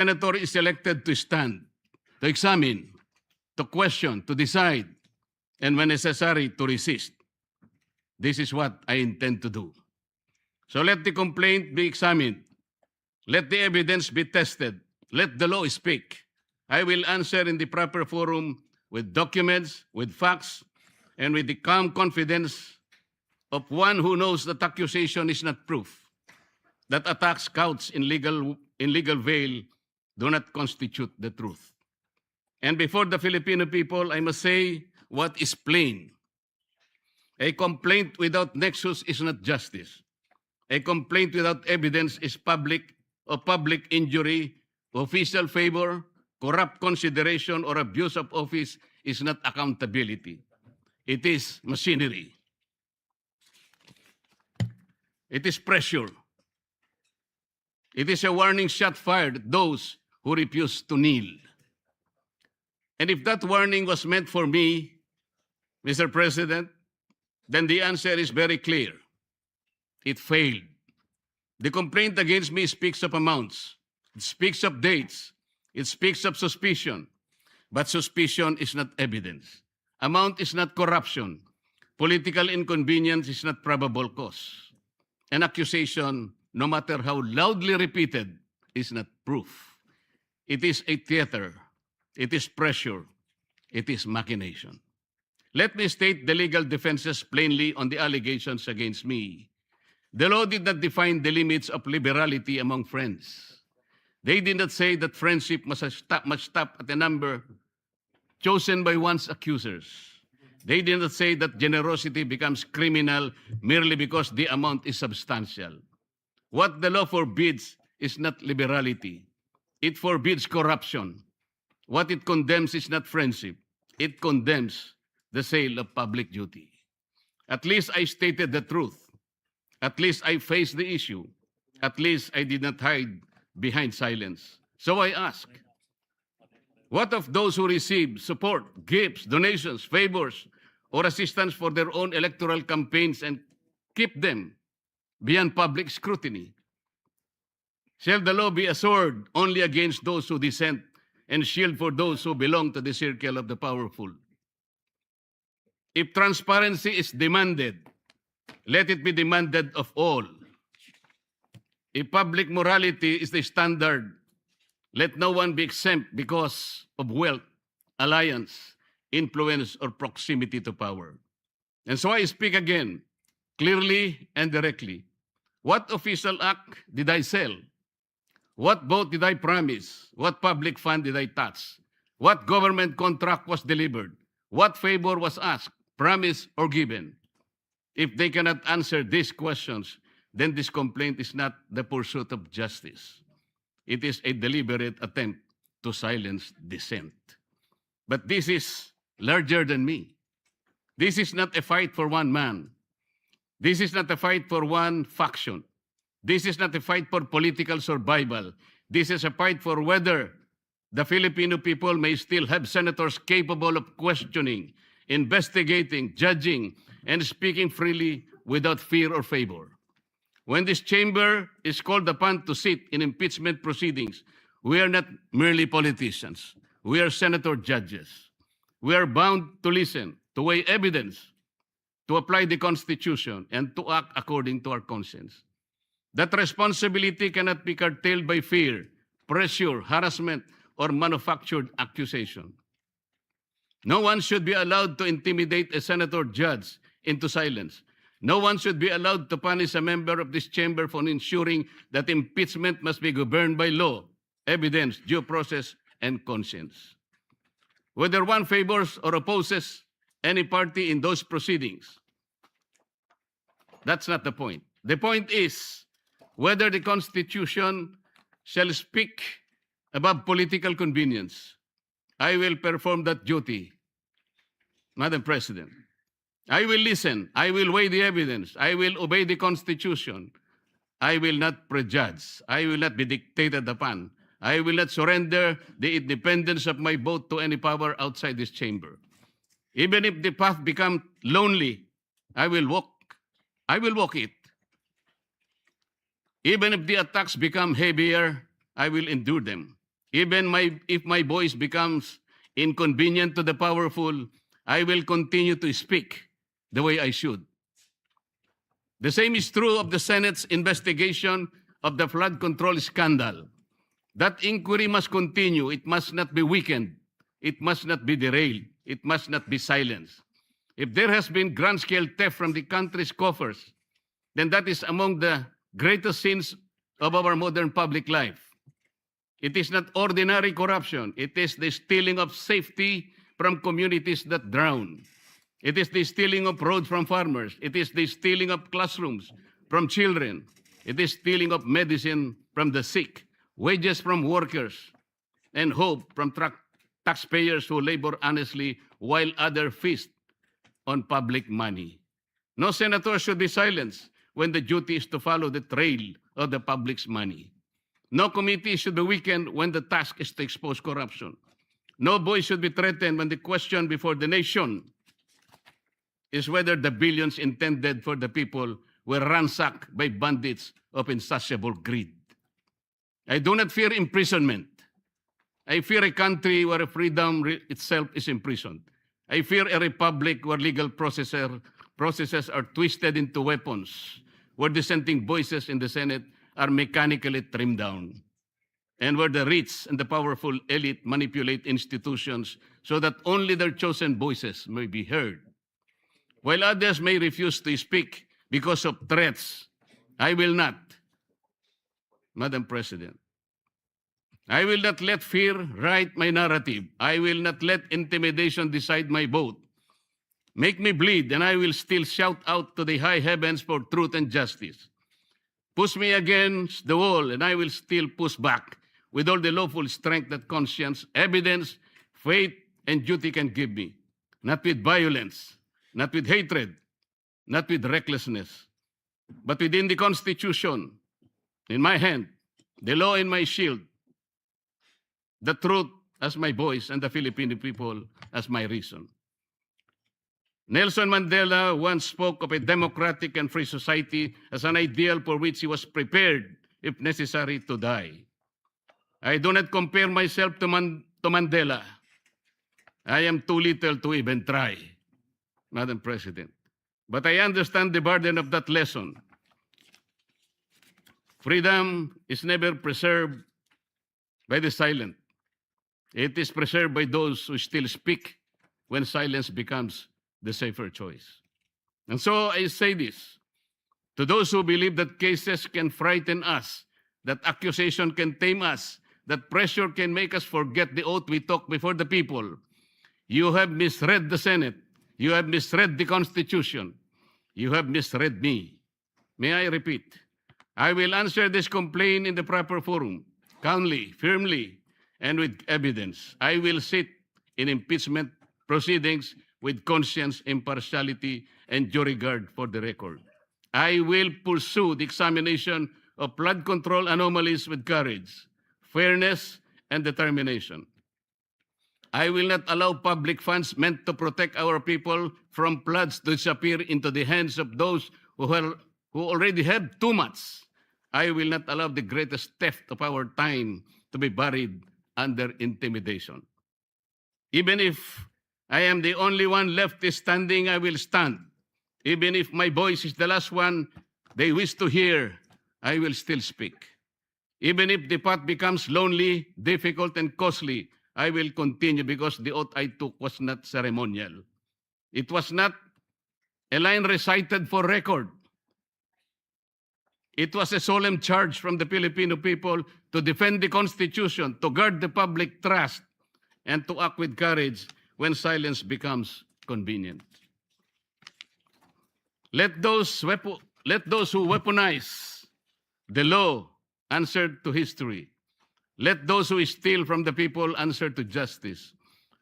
senator is elected to stand, to examine, to question, to decide, and when necessary, to resist. This is what I intend to do. So let the complaint be examined. Let the evidence be tested. Let the law speak. I will answer in the proper forum with documents, with facts, and with the calm confidence of one who knows that accusation is not proof, that attacks couched in legal veil do not constitute the truth. And before the Filipino people, I must say what is plain. A complaint without nexus is not justice. A complaint without evidence is public injury, official favor, corrupt consideration, or abuse of office is not accountability. It is machinery. It is pressure. It is a warning shot fired at those who refuse to kneel. And if that warning was meant for me, Mr. President, then the answer is very clear. It failed. The complaint against me speaks of amounts. It speaks of dates. It speaks of suspicion. But suspicion is not evidence. Amount is not corruption. Political inconvenience is not probable cause. An accusation, no matter how loudly repeated, is not proof. It is a theater. It is pressure. It is machination. Let me state the legal defenses plainly on the allegations against me. The law did not define the limits of liberality among friends. They did not say that friendship must stop at a number chosen by one's accusers. They did not say that generosity becomes criminal merely because the amount is substantial. What the law forbids is not liberality. It forbids corruption. What it condemns is not friendship. It condemns the sale of public duty. At least I stated the truth. At least I faced the issue. At least I did not hide behind silence. So I ask, what of those who receive support, gifts, donations, favors, or assistance for their own electoral campaigns and keep them beyond public scrutiny? Shall the law be a sword only against those who dissent and shield for those who belong to the circle of the powerful? If transparency is demanded, let it be demanded of all. If public morality is the standard, let no one be exempt because of wealth, alliance, influence, or proximity to power. And so I speak again, clearly and directly. What official act did I sell? What vote did I promise? What public fund did I touch? What government contract was delivered? What favor was asked, promised, or given? If they cannot answer these questions, then this complaint is not the pursuit of justice. It is a deliberate attempt to silence dissent. But this is larger than me. This is not a fight for one man. This is not a fight for one faction. This is not a fight for political survival. This is a fight for whether the Filipino people may still have senators capable of questioning, investigating, judging, and speaking freely without fear or favor. When this chamber is called upon to sit in impeachment proceedings, we are not merely politicians. We are senator judges. We are bound to listen, to weigh evidence, to apply the Constitution, and to act according to our conscience. That responsibility cannot be curtailed by fear, pressure, harassment, or manufactured accusation. No one should be allowed to intimidate a senator judge into silence. No one should be allowed to punish a member of this chamber for ensuring that impeachment must be governed by law, evidence, due process, and conscience. Whether one favors or opposes any party in those proceedings, that's not the point. The point is whether the Constitution shall speak above political convenience. I will perform that duty, Madam President. I will listen. I will weigh the evidence. I will obey the Constitution. I will not prejudge. I will not be dictated upon. I will not surrender the independence of my vote to any power outside this chamber. Even if the path becomes lonely, I will walk it. Even if the attacks become heavier, I will endure them. If my voice becomes inconvenient to the powerful, I will continue to speak the way I should. The same is true of the Senate's investigation of the flood control scandal. That inquiry must continue. It must not be weakened. It must not be derailed. It must not be silenced. If there has been grand-scale theft from the country's coffers, then that is among the greatest sins of our modern public life. It is not ordinary corruption. It is the stealing of safety from communities that drown. It is the stealing of roads from farmers. It is the stealing of classrooms from children. It is stealing of medicine from the sick, wages from workers, and hope from taxpayers who labor honestly while others feast on public money. No senator should be silenced when the duty is to follow the trail of the public's money. No committee should be weakened when the task is to expose corruption. No voice should be threatened when the question before the nation is whether the billions intended for the people were ransacked by bandits of insatiable greed. I do not fear imprisonment. I fear a country where freedom itself is imprisoned. I fear a republic where legal processes are twisted into weapons, where dissenting voices in the Senate are mechanically trimmed down, and where the rich and the powerful elite manipulate institutions so that only their chosen voices may be heard. While others may refuse to speak because of threats, I will not. Madam President, I will not let fear write my narrative. I will not let intimidation decide my vote. Make me bleed, and I will still shout out to the high heavens for truth and justice. Push me against the wall, and I will still push back with all the lawful strength that conscience, evidence, faith, and duty can give me. Not with violence, not with hatred, not with recklessness, but within the Constitution, in my hand, the law in my shield, the truth as my voice, and the Filipino people as my reason. Nelson Mandela once spoke of a democratic and free society as an ideal for which he was prepared, if necessary, to die. I do not compare myself to Mandela. I am too little to even try, Madam President. But I understand the burden of that lesson. Freedom is never preserved by the silent. It is preserved by those who still speak when silence becomes the safer choice. And so I say this to those who believe that cases can frighten us, that accusation can tame us, that pressure can make us forget the oath we took before the people. You have misread the Senate. You have misread the Constitution. You have misread me. May I repeat? I will answer this complaint in the proper forum, calmly, firmly, and with evidence. I will sit in impeachment proceedings with conscience, impartiality, and due regard for the record. I will pursue the examination of flood control anomalies with courage, fairness, and determination. I will not allow public funds meant to protect our people from floods to disappear into the hands of those who already have too much. I will not allow the greatest theft of our time to be buried under intimidation. Even if I am the only one left standing, I will stand. Even if my voice is the last one they wish to hear, I will still speak. Even if the path becomes lonely, difficult, and costly, I will continue because the oath I took was not ceremonial. It was not a line recited for record. It was a solemn charge from the Filipino people to defend the Constitution, to guard the public trust, and to act with courage when silence becomes convenient. Let those who weaponize the law answer to history. Let those who steal from the people answer to justice.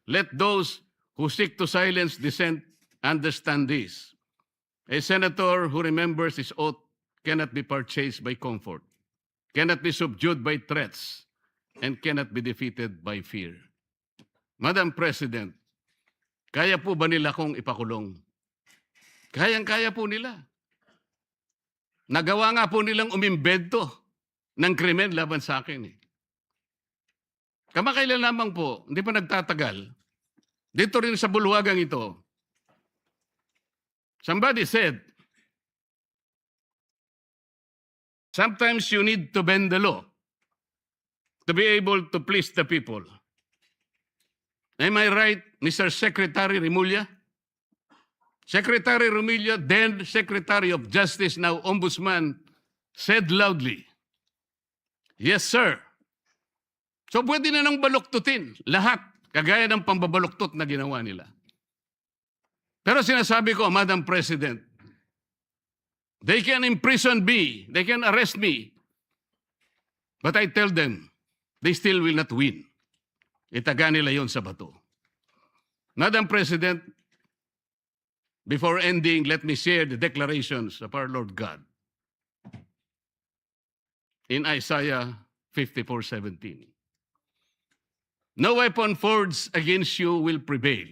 Let those who seek to silence dissent understand this. A senator who remembers his oath cannot be purchased by comfort, cannot be subdued by threats, and cannot be defeated by fear. Madam President, kaya po ba nila kong ipakulong? Kayang-kaya po nila. Nagawa nga po nilang umimbento ng krimen laban sa akin. Kamakailan lamang po, hindi pa nagtatagal, dito rin sa bulwagang ito, somebody said, sometimes you need to bend the law to be able to please the people. Am I right, Mr. Secretary Remulla? Secretary Remulla, then Secretary of Justice, now Ombudsman, said loudly, yes, sir. So pwede na nang baluktutin lahat, kagaya ng pambabaluktot na ginawa nila. Pero sinasabi ko, Madam President, they can imprison me, they can arrest me, but I tell them, they still will not win. Itaga nila yon sa bato. Madam President, before ending, let me share the declarations of our Lord God in Isaiah 54:17. No weapon forged against you will prevail.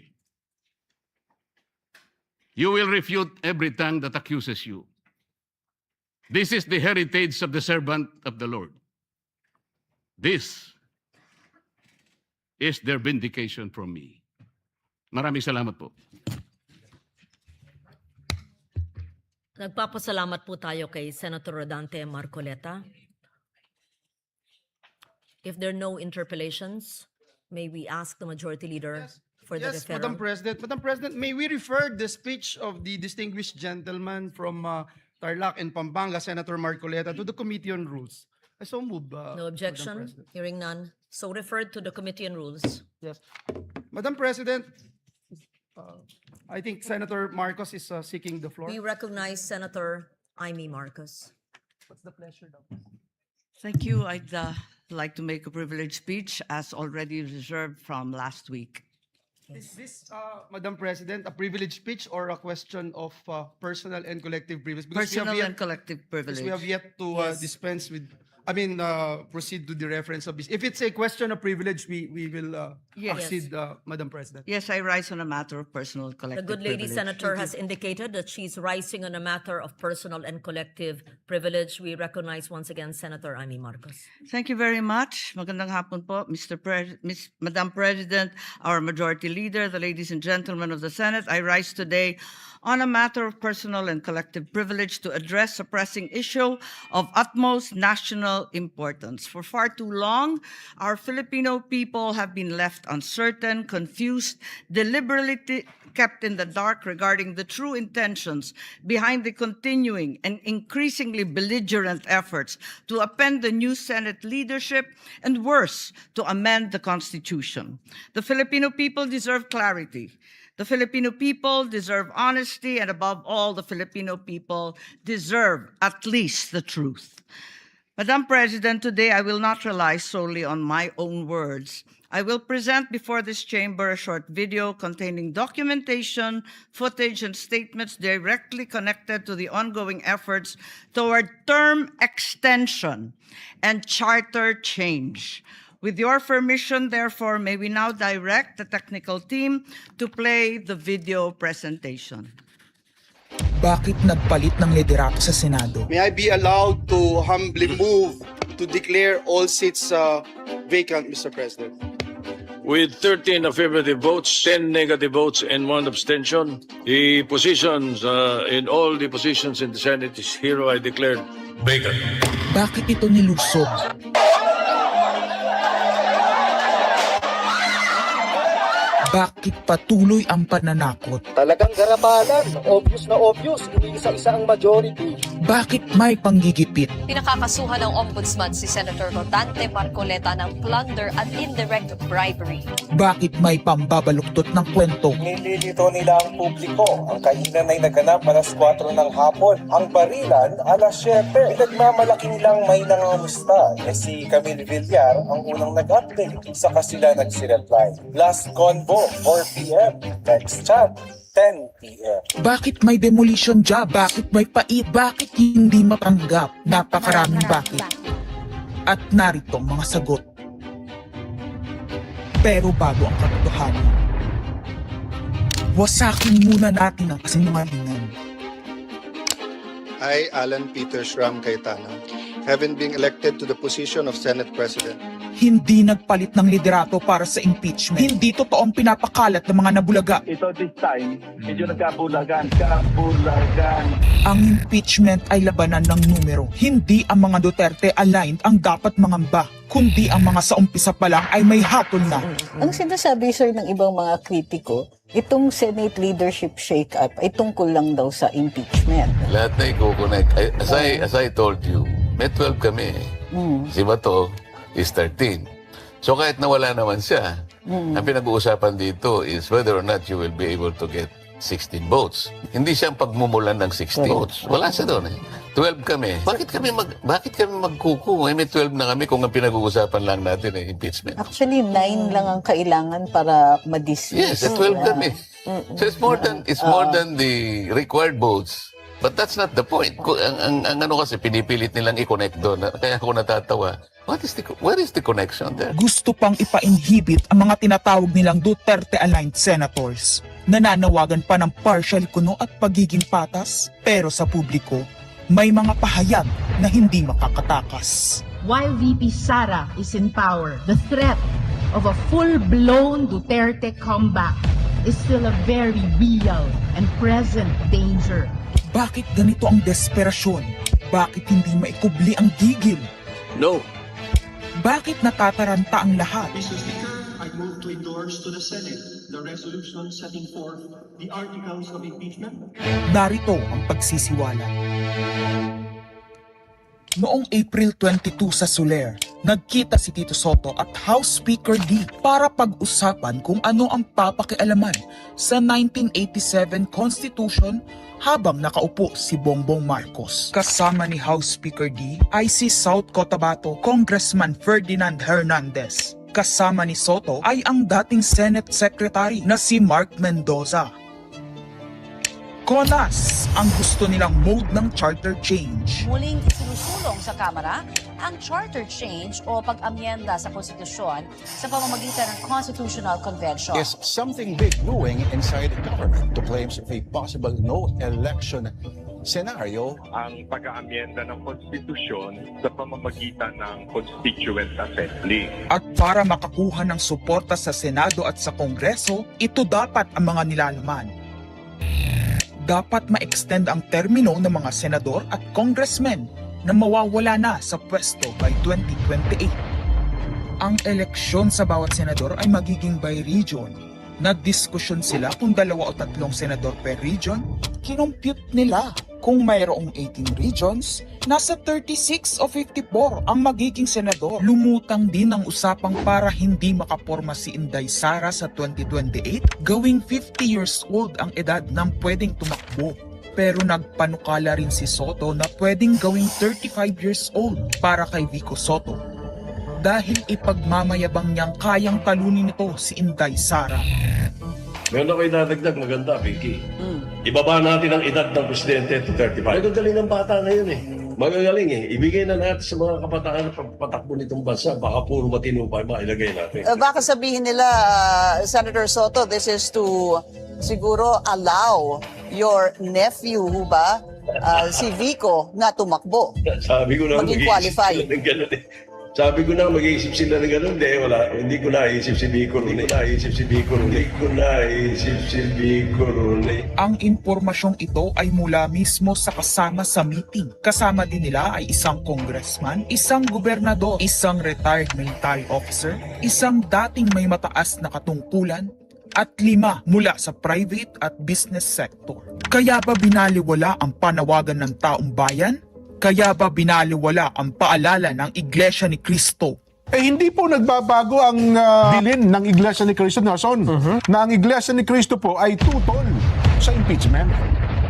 You will refute every tongue that accuses you. This is the heritage of the servant of the Lord. This is their vindication from me. Maraming salamat po. Nagpapasalamat po tayo kay Senator Rodante Marcoleta. If there are no interpellations, may we ask the Majority Leader for the Yes, referral? Madam President. Madam President, may we refer the speech of the distinguished gentleman from Tarlac and Pampanga, Senator Marcoleta, to the Committee on Rules? I so move. No Madam objection? President. Hearing none. So referred to the Committee on Rules. Yes. Madam President, I think Senator Marcos is seeking the floor. We recognize Senator Amy Marcos. What's the pleasure, Dr. Thank you. I'd like to make a privileged speech as already reserved from last week. Is this, Madam President, a privilege speech or a question of personal and collective privilege? Because we have Personal yet- and collective privilege. because we have yet to Yes. dispense with, proceed to the reference of this. If it's a question of privilege, we will Yes. accede, Madam President. Yes, I rise on a matter of personal and The collective good lady privilege. senator has indicated that she's rising on a matter of personal and collective privilege. We recognize once again Senator Amy Marcos. Thank you very much. Magandang hapon po, Madam President, our Majority Leader, the ladies and gentlemen of the Senate. I rise today on a matter of personal and collective privilege to address a pressing issue of utmost national importance. For far too long, our Filipino people have been left uncertain, confused, deliberately kept in the dark regarding the true intentions behind the continuing and increasingly belligerent efforts to upend the new Senate leadership and, worse, to amend the Constitution. The Filipino people deserve clarity. The Filipino people deserve honesty, and above all, the Filipino people deserve at least the truth. Madam President, today I will not rely solely on my own words. I will present before this chamber a short video containing documentation, footage, and statements directly connected to the ongoing efforts toward term extension and charter change. With your permission, therefore, may we now direct the technical team to play the video presentation. Bakit nagpalit ng liderato sa Senado? May I be allowed to humbly move to declare all seats vacant, Mr. President? With 13 affirmative votes, 10 negative votes, and 1 abstention, the positions in all the positions in the Senate is hereby declared vacant. Bakit ito nilusog? Bakit patuloy ang pananakot? Talagang garabalan, obvious na obvious, iniisa-isa ang majority. Bakit may panggigipit? Pinakakasuhan ng Ombudsman si Senator Rodante Marcoleta ng plunder at indirect bribery. Bakit may pambabaluktot ng kwento? Nililito nila ang publiko. Ang kainan ay naganap alas 4 ng hapon. Ang barilan alas 7. Pinagmamalaking lang may nangangamusta. Si Camille Villar ang unang nag-update. Saka sila nagsi-reply. Last convo, 4 p.m. Next chat, 10 p.m. Bakit may demolition job? Bakit may pait? Bakit hindi matanggap? Napakaraming bakit. At narito ang mga sagot. Pero bago ang katotohanan, wasakin muna natin ang kasinungalingan. I, Alan Peter Shram Cayetano, having been elected to the position of Senate President, hindi nagpalit ng liderato para sa impeachment. Hindi totoo ang pinapakalat ng mga nabulaga. Ito this time, medyo nagkabulagan. Kabulagan. Ang impeachment ay labanan ng numero. Hindi ang mga Duterte aligned ang dapat mangamba, kundi ang mga sa umpisa pa lang ay may hatol na. Ang sinasabi, sir, ng ibang mga kritiko, itong Senate leadership shake-up ay tungkol lang daw sa impeachment. Lahat na i-connect. As I told you, may 12 kami. Si Bato is 13. So kahit nawala naman siya, ang pinag-uusapan dito is whether or not you will be able to get 16 votes. Hindi siya ang pagmumulan ng 16 votes. Wala siya doon eh. 12 kami. Bakit kami magkuku? May 12 na kami kung ang pinag-uusapan lang natin ay impeachment. Actually, 9 lang ang kailangan para ma-dismiss. Yes, 12 kami. So it's more than the required votes. But that's not the point. Ang ano kasi pinipilit nilang i-connect doon. Kaya ako natatawa. Where is the connection there? Gusto pang ipa-inhibit ang mga tinatawag nilang Duterte-aligned senators. Nananawagan pa ng partial kuno at pagiging patas, pero sa publiko, may mga pahayag na hindi makakatakas. While VP Sara is in power, the threat of a full-blown Duterte comeback is still a very real and present danger. Bakit ganito ang desperasyon? Bakit hindi maikubli ang gigil? No. Bakit natataranta ang lahat? Mr. Speaker, I move to endorse to the Senate the resolution setting forth the articles of impeachment. Narito ang pagsisiwala. Noong April 22 sa Soler, nagkita si Tito Soto at House Speaker D para pag-usapan kung ano ang papakialaman sa 1987 Constitution habang nakaupo si Bongbong Marcos. Kasama ni House Speaker D ay si South Cotabato Congressman Ferdinand Hernandez. Kasama ni Soto ay ang dating Senate Secretary na si Mark Mendoza. Konas ang gusto nilang mode ng charter change. Muling isinusulong sa Kamara ang charter change o pag-amyenda sa konstitusyon sa pamamagitan ng Constitutional Convention. Is something big brewing inside the government to claims of a possible no-election scenario? Ang pag-aamyenda ng konstitusyon sa pamamagitan ng Constituent Assembly. At para makakuha ng suporta sa Senado at sa Kongreso, ito dapat ang mga nilalaman. Dapat ma-extend ang termino ng mga senador at congressmen na mawawala na sa pwesto by 2028. Ang eleksyon sa bawat senador ay magiging by region. Nagdiskusyon sila kung 2 o 3 senador per region. Kinompute nila kung mayroong 18 regions, nasa 36 o 54 ang magiging senador. Lumutang din ang usapang para hindi makaporma si Inday Sara sa 2028, gawing 50 years old ang edad ng pwedeng tumakbo. Pero nagpanukala rin si Soto na pwedeng gawing 35 years old para kay Vico Soto. Dahil ipagmamayabang niyang kayang talunin nito si Inday Sara. Meron ako idadagdag maganda, Vicky. Ibaba natin ang edad ng presidente to 35. Magagaling ang bata ngayon eh. Magagaling eh. Ibigay na natin sa mga kabataan na pagpatakbo nitong bansa. Baka puro matino pa mailagay natin. Baka sabihin nila, Senator Soto, this is to siguro allow your nephew, ba, si Vico, na tumakbo. Sabi ko na maging qualify. Sabi ko na mag-iisip sila ng gano'n. Hindi ko naisip si Vico ron. Ang impormasyong ito ay mula mismo sa kasama sa meeting. Kasama din nila ay isang congressman, isang gobernador, isang retired military officer, isang dating may mataas na katungkulan, at 5 mula sa private at business sector. Kaya ba binaliwala ang panawagan ng taong bayan? Kaya ba binaliwala ang paalala ng Iglesia ni Cristo? Hindi po nagbabago ang bilin ng Iglesia ni Cristo, Nelson, na ang Iglesia ni Cristo po ay tutol sa impeachment.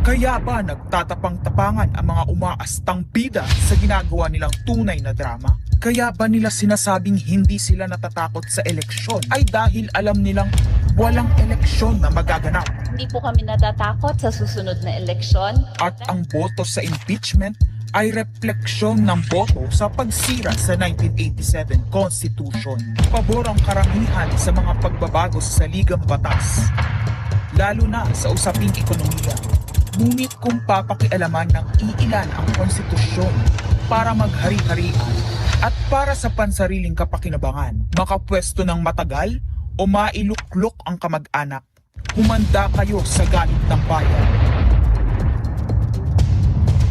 Kaya ba nagtatapang-tapangan ang mga umaastang bida sa ginagawa nilang tunay na drama? Kaya ba nila sinasabing hindi sila natatakot sa eleksyon ay dahil alam nilang walang eleksyon na magaganap? Hindi po kami natatakot sa susunod na eleksyon. At ang boto sa impeachment ay refleksyon ng boto sa pagsira sa 1987 Constitution. Pabor ang karamihan sa mga pagbabago sa saligang batas, lalo na sa usaping ekonomiya. Ngunit kung papakialaman ng iilan ang konstitusyon para maghari-harian, At para sa pansariling kapakinabangan, makapwesto ng matagal o mailuklok ang kamag-anak, humanda kayo sa galit ng bayan.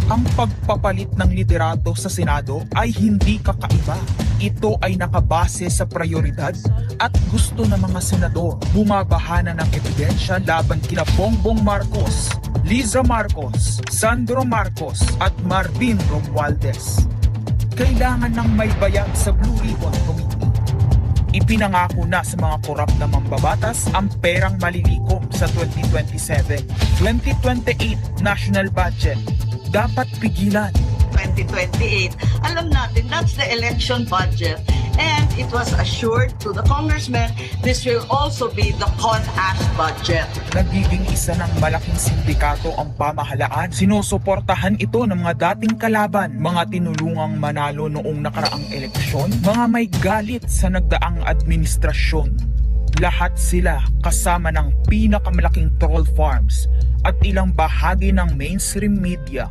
Ang pagpapalit ng liderato sa Senado ay hindi kakaiba. Ito ay nakabase sa prioridad at gusto ng mga senador. Bumabahana ng ebidensya laban kina Bongbong Marcos, Liza Marcos, Sandro Marcos at Marvin Romualdez. Kailangan ng may bayag sa Blue Ribbon Committee. Ipinangako na sa mga korap na mambabatas ang perang malilikom sa 2027. 2028 national budget. Dapat pigilan. 2028, alam natin that's the election budget, and it was assured to the congressmen this will also be the CONAS budget. Nagiging isa ng malaking sindikato ang pamahalaan. Sinusuportahan ito ng mga dating kalaban, mga tinulungang manalo noong nakaraang eleksyon, mga may galit sa nagdaang administrasyon. Lahat sila kasama ng pinakamalaking troll farms at ilang bahagi ng mainstream media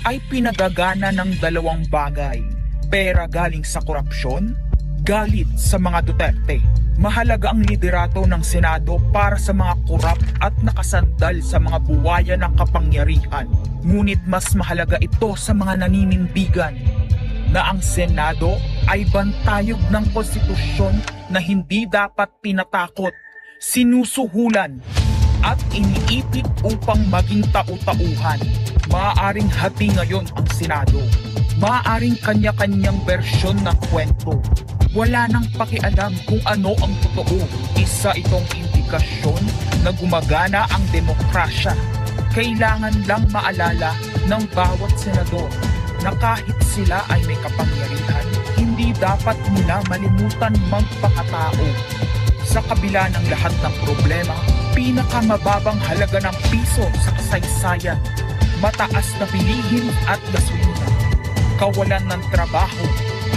ay pinagagana ng dalawang bagay. Pera galing sa korupsyon, galit sa mga Duterte. Mahalaga ang liderato ng Senado para sa mga korap at nakasandal sa mga buwaya ng kapangyarihan. Ngunit mas mahalaga ito sa mga naninindigan na ang Senado ay bantayog ng konstitusyon na hindi dapat pinatakot, sinusuhulan at iniipit upang maging tau-tauhan. Maaaring hati ngayon ang Senado. Maaaring kanya-kanyang bersyon ng kwento. Wala nang pakialam kung ano ang totoo. Isa itong indikasyon na gumagana ang demokrasya. Kailangan lang maalala ng bawat senador na kahit sila ay may kapangyarihan, hindi dapat nila malimutan magpakatao. Sa kabila ng lahat ng problema, pinakamababang halaga ng piso sa kasaysayan, mataas na bilihin at gasolina, kawalan ng trabaho,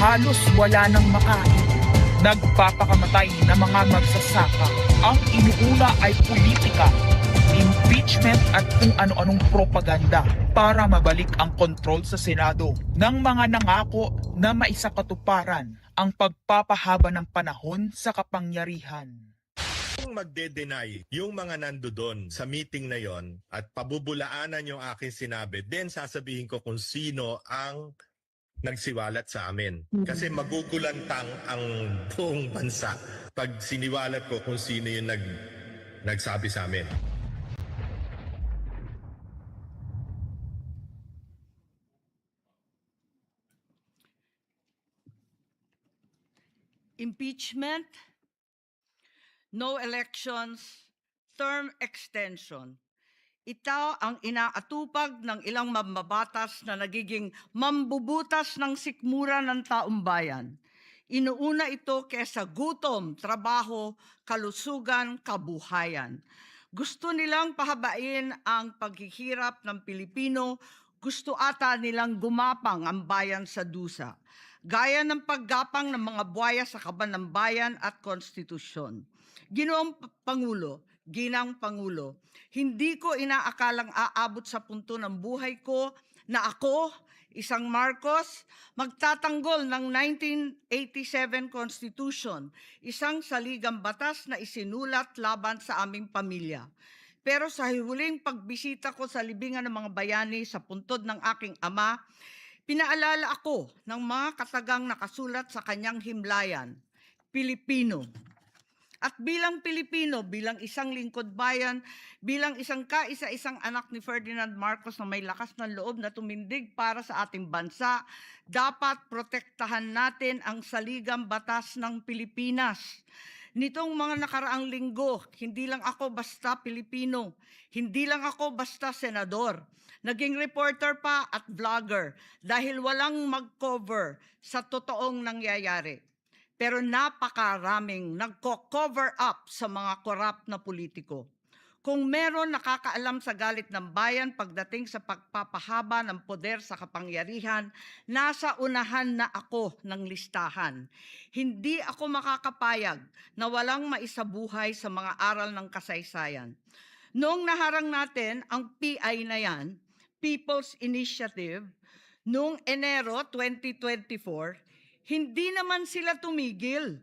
halos wala nang makain, nagpapakamatay na mga magsasaka. Ang inuuna ay politika, impeachment at kung ano-anong propaganda para mabalik ang kontrol sa Senado ng mga nangako na maisakatuparan ang pagpapahaba ng panahon sa kapangyarihan. Kung magde-deny yung mga nandoon sa meeting na yon at pabubulaanan yung aking sinabi, then sasabihin ko kung sino ang nagsiwalat sa amin. Kasi magugulantang ang buong bansa pag siniwalat ko kung sino yung nagsabi sa amin. Impeachment, no elections, term extension. Ito ang inaatupag ng ilang mambabatas na nagiging mambubutas ng sikmura ng taong bayan. Inuuna ito kaysa gutom, trabaho, kalusugan, kabuhayan. Gusto nilang pahabain ang paghihirap ng Pilipino, gusto ata nilang gumapang ang bayan sa dusa, gaya ng paggapang ng mga buwaya sa kaban ng bayan at konstitusyon. Ginoong Pangulo, Ginang Pangulo, hindi ko inaakalang aabot sa punto ng buhay ko na ako, isang Marcos, magtatanggol ng 1987 Constitution, isang saligang batas na isinulat laban sa aming pamilya. Pero sa huling pagbisita ko sa libingan ng mga bayani sa puntod ng aking ama, pinaalala ako ng mga katagang nakasulat sa kanyang himlayan, Pilipino. At bilang Pilipino, bilang isang lingkod bayan, bilang isang kaisa-isang anak ni Ferdinand Marcos na may lakas ng loob na tumindig para sa ating bansa, dapat protektahan natin ang saligang batas ng Pilipinas. Nitong mga nakaraang linggo, hindi lang ako basta Pilipino, hindi lang ako basta senador. Naging reporter pa at vlogger dahil walang mag-cover sa totoong nangyayari. Pero napakaraming nagko-cover up sa mga korap na politiko. Kung meron nakakaalam sa galit ng bayan pagdating sa pagpapahaba ng poder sa kapangyarihan, nasa unahan na ako ng listahan. Hindi ako makakapayag na walang maisabuhay sa mga aral ng kasaysayan. Noong naharang natin ang PI na yan, People's Initiative, Noong Enero 2024, hindi naman sila tumigil.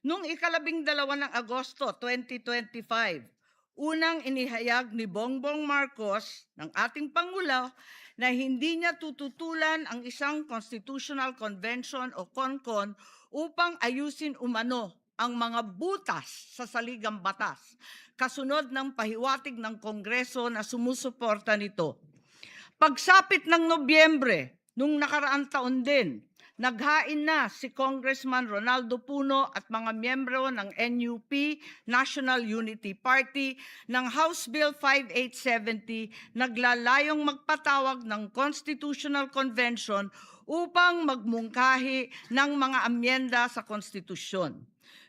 Noong ika-12 ng Agosto 2025, unang inihayag ni Bongbong Marcos ng ating Pangulo na hindi niya tututulan ang isang Constitutional Convention o CONCON upang ayusin umano ang mga butas sa saligang batas, kasunod ng pahiwatig ng Kongreso na sumusuporta nito. Pagsapit ng Nobyembre, nung nakaraang taon din, naghain na si Congressman Ronaldo Puno at mga miyembro ng NUP, National Unity Party, ng House Bill 5870 naglalayong magpatawag ng Constitutional Convention upang magmungkahi ng mga amyenda sa konstitusyon.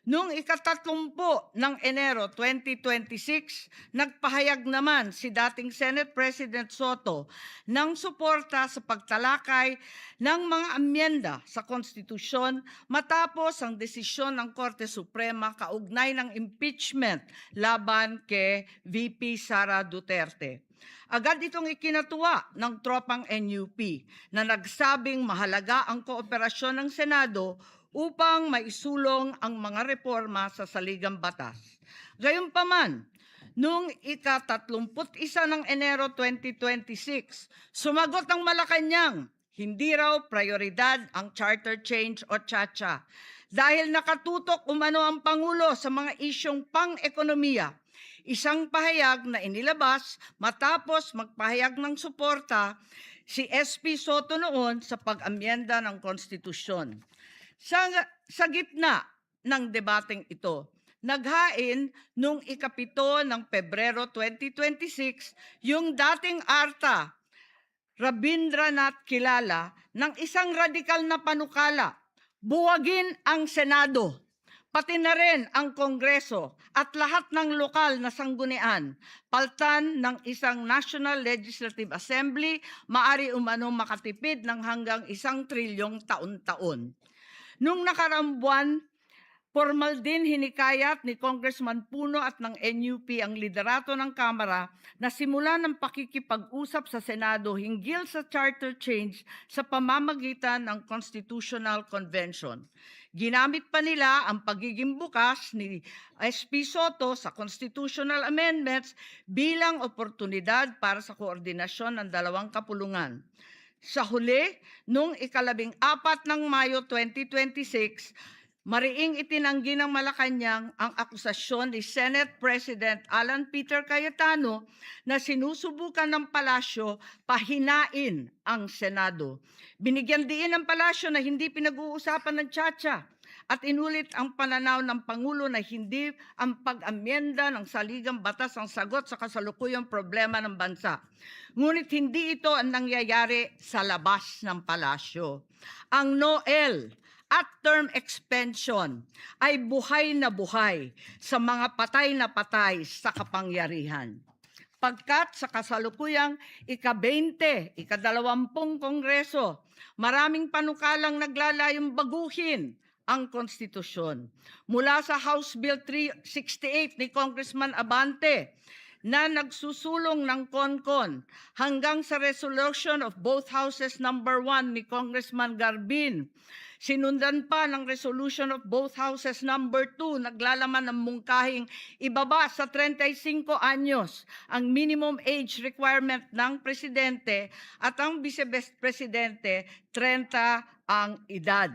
Noong ika-30 ng Enero 2026, nagpahayag naman si dating Senate President Soto ng suporta sa pagtalakay ng mga amyenda sa konstitusyon matapos ang desisyon ng Korte Suprema kaugnay ng impeachment laban kay VP Sara Duterte. Agad itong ikinatuwa ng tropang NUP na nagsabing mahalaga ang kooperasyon ng Senado upang maisulong ang mga reforma sa saligang batas. Gayunpaman, noong ika-31 ng Enero 2026, sumagot ang Malacanang, hindi raw prioridad ang charter change o CHA-CHA dahil nakatutok umano ang Pangulo sa mga isyong pang-ekonomiya. Isang pahayag na inilabas matapos magpahayag ng suporta si SP Soto noon sa pag-amyenda ng konstitusyon. Sa gitna ng debateng ito, naghain noong ika-7 ng Pebrero 2026 yung dating ARTA, Rabindranath Kilala, ng isang radikal na panukala, buwagin ang Senado, pati na rin ang Kongreso at lahat ng lokal na sanggunian, paltan ng isang National Legislative Assembly, maari umano makatipid ng hanggang 1 trilyong taon-taon. Nung nakaraang buwan, formal din hinikayat ni Congressman Puno at ng NUP ang liderato ng Kamara na simulan ng pakikipag-usap sa Senado hinggil sa charter change sa pamamagitan ng Constitutional Convention. Ginamit pa nila ang pagiging bukas ni SP Soto sa constitutional amendments bilang oportunidad para sa koordinasyon ng dalawang kapulungan. Sa huli, noong ika-14 ng Mayo 2026, mariing itinanggi ng Malacanang ang akusasyon ni Senate President Alan Peter Cayetano na sinusubukan ng palasyo pahinain ang Senado. Binigyan diin ng palasyo na hindi pinag-uusapan ng CHA-CHA at inulit ang pananaw ng Pangulo na hindi ang pag-amyenda ng saligang batas ang sagot sa kasalukuyang problema ng bansa. Ngunit hindi ito ang nangyayari sa labas ng palasyo. Ang NOEL at term extension ay buhay na buhay sa mga patay na patay sa kapangyarihan. Pagkat sa kasalukuyang ika-20, ika-20 Kongreso, maraming panukalang naglalayong baguhin ang konstitusyon. Mula sa House Bill 368 ni Congressman Abante na nagsusulong ng CONCON hanggang sa resolution of both houses number 1 ni Congressman Garbin. Sinundan pa ng resolution of both houses number 2 naglalaman ng mungkahing ibaba sa 35 anyos ang minimum age requirement ng presidente at ang vice-presidente 30 ang edad.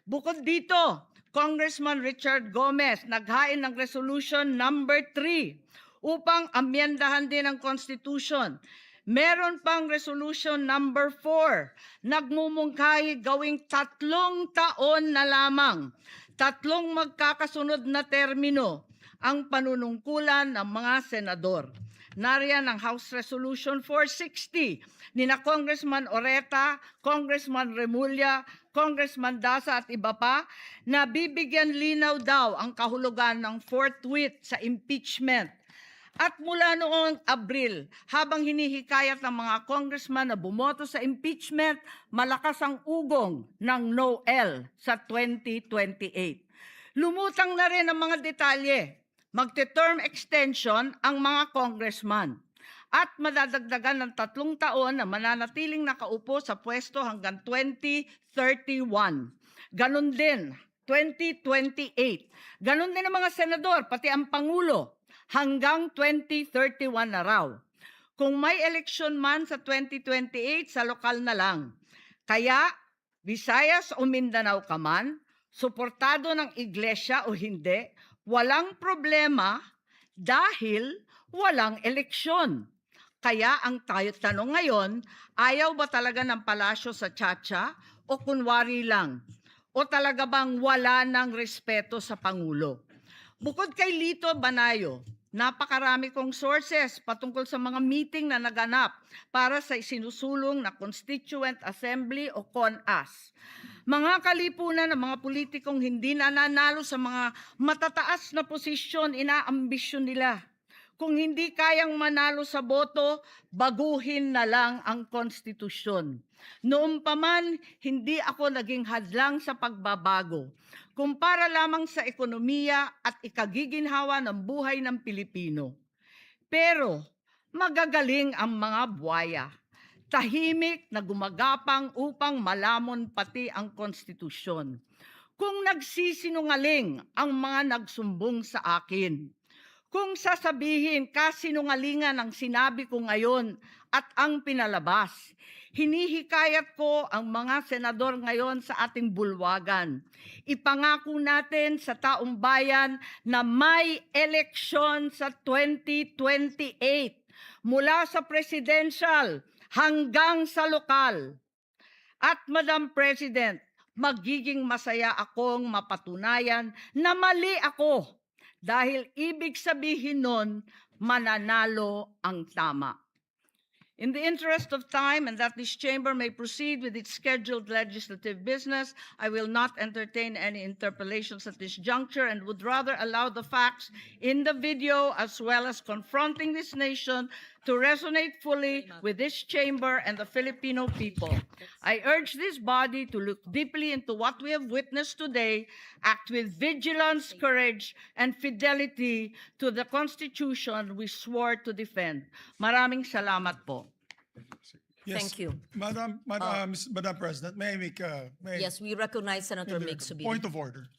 Bukod dito, Congressman Richard Gomez naghain ng resolution number 3 upang amyendahan din ang Constitution. Meron pang resolution number 4, nagmumungkahi gawing 3 taon na lamang, 3 magkakasunod na termino ang panunungkulan ng mga senador. Nariyan ang House Resolution 460 ni na Congressman Oreta, Congressman Remulla, Congressman Dasa at iba pa na bibigyan linaw daw ang kahulugan ng forthwith sa impeachment. At mula noong Abril, habang hinihikayat ng mga congressman na bumoto sa impeachment, malakas ang ugong ng NOEL sa 2028. Lumutang na rin ang mga detalye. Magte-term extension ang mga congressman. at madadagdagan ng 3 taon na mananatiling nakaupo sa pwesto hanggang 2031. Ganon din, 2028. Ganon din ang mga senador, pati ang Pangulo, hanggang 2031 na raw. Kung may eleksyon man sa 2028, sa lokal na lang. Kaya, Visayas o Mindanao ka man, suportado ng iglesia o hindi, walang problema dahil walang eleksyon. Kaya ang tanong ngayon, ayaw ba talaga ng palasyo sa Chacha o kunwari lang? O talaga bang wala ng respeto sa Pangulo? Bukod kay Lito Banayo, napakarami kong sources patungkol sa mga meeting na naganap para sa isinusulong na Constituent Assembly o CONAS. Mga kalipunan ng mga politikong hindi nananalo sa mga matataas na posisyon, inaambisyon nila. Kung hindi kayang manalo sa boto, baguhin na lang ang konstitusyon. Noon pa man, hindi ako naging hadlang sa pagbabago. Kung para lamang sa ekonomiya at ikagiginhawa ng buhay ng Pilipino. Pero magagaling ang mga buwaya. Tahimik na gumagapang upang malamon pati ang konstitusyon. Kung nagsisinungaling ang mga nagsumbong sa akin, kung sasabihin kasinungalingan ang sinabi ko ngayon at ang pinalabas, hinihikayat ko ang mga senador ngayon sa ating bulwagan. Ipangako natin sa taong bayan na may eleksyon sa 2028 mula sa presidential hanggang sa lokal. At Madam President, magiging masaya akong mapatunayan na mali ako. Dahil ibig sabihin nun, mananalo ang tama. In the interest of time and that this chamber may proceed with its scheduled legislative business, I will not entertain any interpellations at this juncture and would rather allow the facts in the video as well as confronting this nation to resonate fully with this chamber and the Filipino people. I urge this body to look deeply into what we have witnessed today, act with vigilance, courage, and fidelity to the Constitution we swore to defend. Maraming salamat po. Thank you. Madam President, may I make Yes, we recognize Senator Mig Subiri. point of order?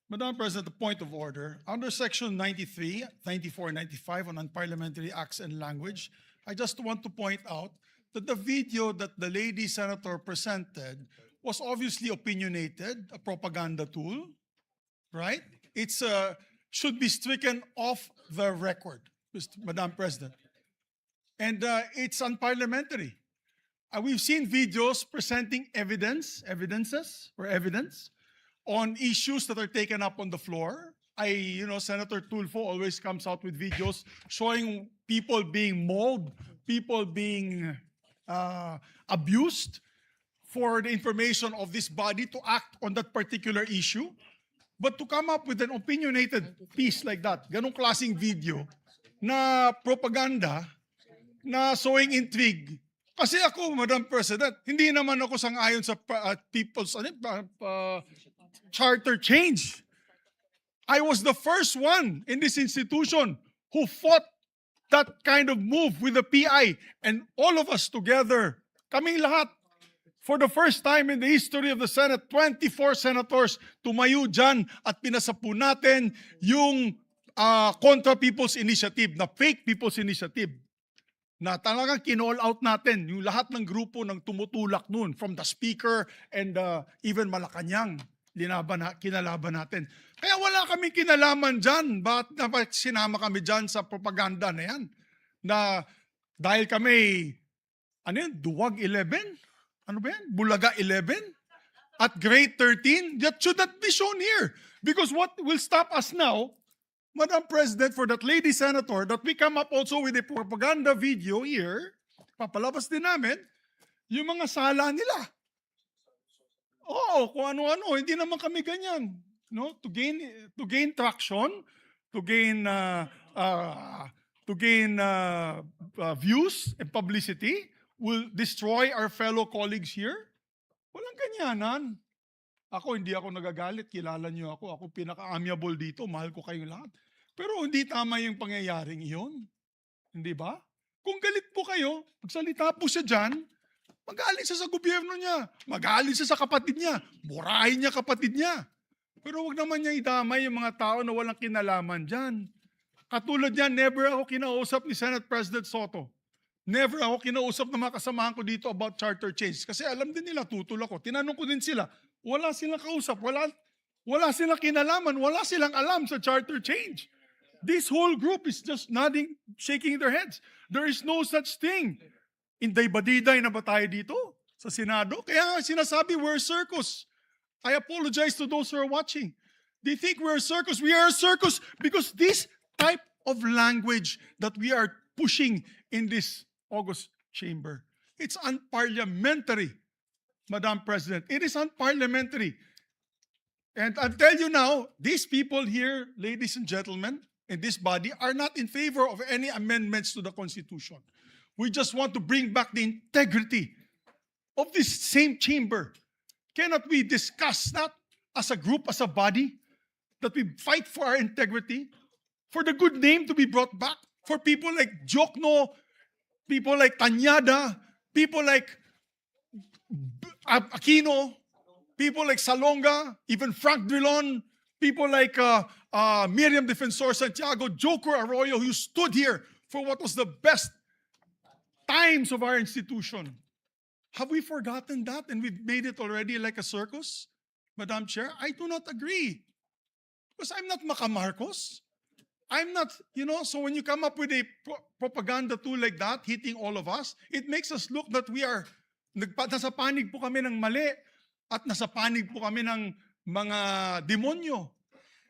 Madam President, the point of order. Under Section 93, 94, 95 on Unparliamentary Acts and Language, I just want to point out that the video that the lady senator presented was obviously opinionated, a propaganda tool, right? It's should be stricken off the record, Madam President. And it's unparliamentary. We've seen videos presenting evidence on issues that are taken up on the floor. Senator Tulfo always comes out with videos showing people being mauled, people being abused for the information of this body to act on that particular issue. But to come up with an opinionated piece like that, ganong klaseng video na propaganda, na sowing intrigue. Kasi ako, Madam President, hindi naman ako sang-ayon sa people's charter change. I was the first one in this institution who fought that kind of move with the PI, and all of us together, kaming lahat, for the first time in the history of the Senate, 24 senators tumayo dyan at pinasapu natin yung Contra People's Initiative, na fake People's Initiative, na talagang kinall out natin yung lahat ng grupo ng tumutulak nun, from the Speaker and even Malacanang. Kinalaban natin. Kaya wala kaming kinalaman dyan. Bakit sinama kami dyan sa propaganda na yan? Na dahil kami, Duwag 11? Ano ba yan? Bulaga 11? At grade 13? That should not be shown here. Because what will stop us now, Madam President, for that lady senator, that we come up also with a propaganda video here, papalabas din namin, yung mga sala nila. Oo, kung ano-ano, hindi naman kami ganyan. No? To gain traction, to gain views and publicity, will destroy our fellow colleagues here. Walang ganyanan. Hindi ako nagagalit, kilala niyo ako. Ako pinaka-amiable dito, mahal ko kayong lahat. Pero hindi tama yung pangyayaring iyon. Hindi ba? Kung galit po kayo, magsalita po siya dyan, mag-aalis siya sa gobyerno niya, mag-aalis siya sa kapatid niya, murahin niya kapatid niya. Pero wag naman niya idamay yung mga tao na walang kinalaman dyan. Katulad niyan, never ako kinausap ni Senate President Soto. Never ako kinausap ng mga kasamahan ko dito about charter change. Kasi alam din nila, tutol ako. Tinanong ko din sila, wala silang kausap, wala silang kinalaman, wala silang alam sa charter change. This whole group is just nodding, shaking their heads. There is no such thing. Inday-badiday na ba tayo dito sa Senado? Kaya nga sinasabi, we're a circus. I apologize to those who are watching. They think we're a circus. We are a circus because this type of language that we are pushing in this August chamber, it's unparliamentary, Madam President. It is unparliamentary. And I'll tell you now, these people here, ladies and gentlemen, in this body are not in favor of any amendments to the Constitution. We just want to bring back the integrity of this same chamber. Cannot we discuss that as a group, as a body, that we fight for our integrity, for the good name to be brought back, for people like Jokno, people like Tanyada, people like Aquino, people like Salonga, even Frank Drilon, people like Miriam Defensor Santiago, Joker Arroyo, who stood here for what was the best times of our institution. Have we forgotten that and we've made it already like a circus, Madam Chair? I do not agree. Because I'm not Macamarcos. I'm not, so when you come up with a propaganda tool like that, hitting all of us, it makes us look that we are, nasa panig po kami ng mali at nasa panig po kami ng mga demonyo.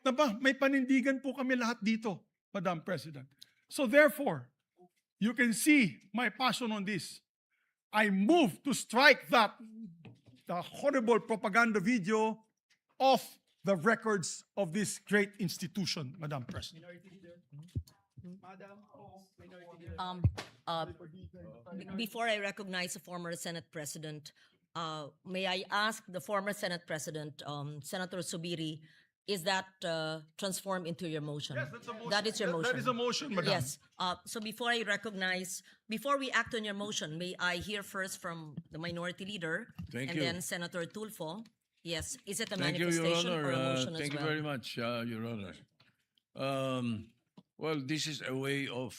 Diba? May panindigan po kami lahat dito, Madam President. So therefore, you can see my passion on this. I move to strike the horrible propaganda video off the records of this great institution, Madam President. Before I recognize the former Senate President, may I ask the former Senate President, Senator Subiri, is that transformed into your motion? Yes, that's a motion. That is your motion. That is a motion, Madam. Yes. So before we act on your motion, may I hear first from the Minority Leader Thank and you. then Senator Tulfo? Yes. Is it a Thank you, Your manifestation or a Honor. motion as Thank you well? very much, Your Honor. Well, this is a way of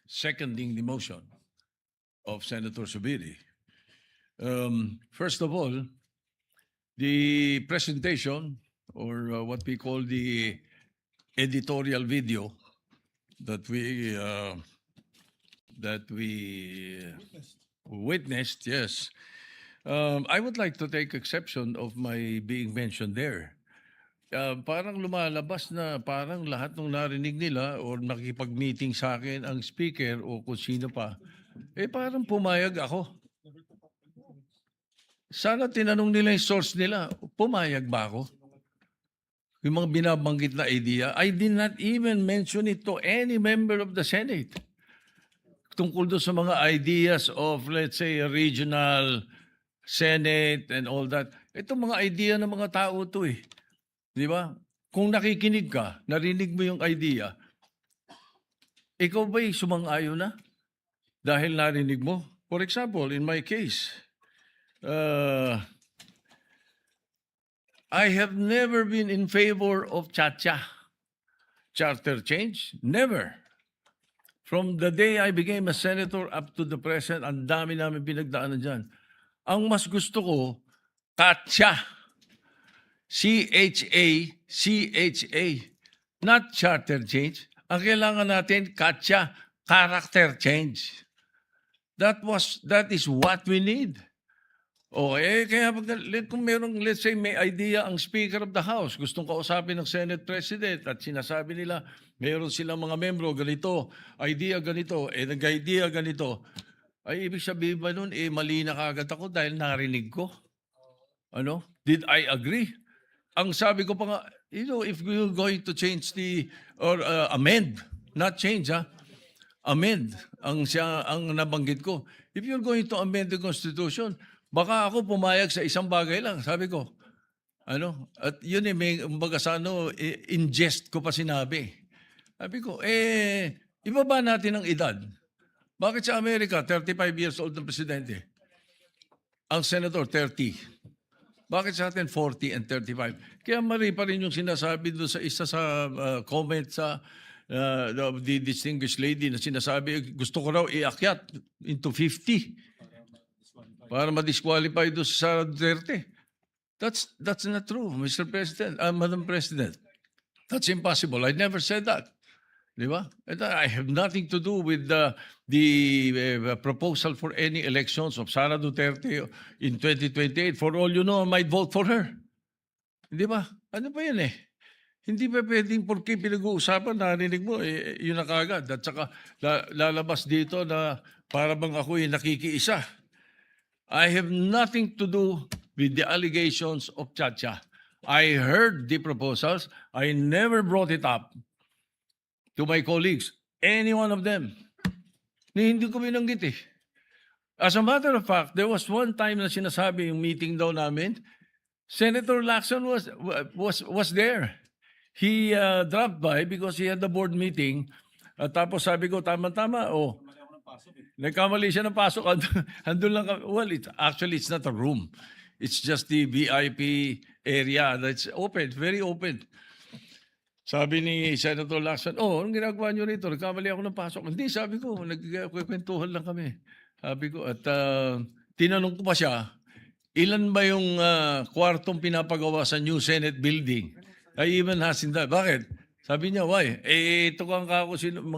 seconding the motion of Senator Subiri. First of all, the presentation, or what we call the editorial video that we witnessed, yes. I would like to take exception of my being mentioned there. Parang lumalabas na parang lahat ng narinig nila or nakipag-meeting sa akin ang speaker o kung sino pa, parang pumayag ako. Sana tinanong nila yung source nila, pumayag ba ako? Yung mga binabanggit na idea, I did not even mention it to any member of the Senate. Tungkol doon sa mga ideas of, let's say, a regional Senate and all that. Ito mga idea ng mga tao to eh. Di ba? Kung nakikinig ka, narinig mo yung idea, ikaw ba'y sumang-ayon na? Dahil narinig mo? For example, in my case, I have never been in favor of charter change. Never. From the day I became a senator up to the present, ang dami namin pinagdaanan dyan. Ang mas gusto ko, CHA. C-H-A, not charter change. Ang kailangan natin, CHA, character change. That is what we need. Kaya kung merong, let's say, may idea ang Speaker of the House, gustong kausapin ng Senate President at sinasabi nila, meron silang mga membro, ganito, idea ganito, nag-idea ganito. Ay, ibig sabihin ba nun, mali na kagad ako dahil narinig ko? Did I agree? Ang sabi ko pa nga, if we're going to change or amend, not change, amend, ang nabanggit ko. If you're going to amend the Constitution, baka ako pumayag sa isang bagay lang, sabi ko. At yun may kumbaga sa in jest ko pa sinabi. Sabi ko, ibaba natin ang edad. Bakit sa Amerika, 35 years old ng presidente? Ang senator, 30. Bakit sa atin 40 and 35? Kaya mali pa rin yung sinasabi doon sa isa sa comment sa the distinguished lady na sinasabi, gusto ko raw iakyat into 50 para ma-disqualify doon sa Sara Duterte. That's not true, Mr. President, Madam President. That's impossible. I never said that. Di ba? And I have nothing to do with the proposal for any elections of Sara Duterte in 2028. For all you know, I might vote for her. Di ba? Ano ba yan eh? Hindi pa pwedeng porque pinag-uusapan, narinig mo, yun na kagad. At saka lalabas dito na para bang ako'y nakikiisa. I have nothing to do with the allegations of Chacha. I heard the proposals. I never brought it up to my colleagues, any one of them. Hindi ko binanggit eh. As a matter of fact, there was one time na sinasabi yung meeting daw namin, Senator Lacson was there. He dropped by because he had the board meeting. Tapos sabi ko, tama-tama, nagkamali siya ng pasok. Andun lang kami. Well, it's not a room. It's just the VIP area that's open, very open. Sabi ni Senator Lacson, anong ginagawa niyo rito? Nagkamali ako ng pasok. Hindi, sabi ko, nagkwentuhan lang kami. Sabi ko, at tinanong ko pa siya, ilan ba yung kwartong pinapagawa sa new Senate building? I even asked him that. Bakit? Sabi niya, why? Ito kang kako, yung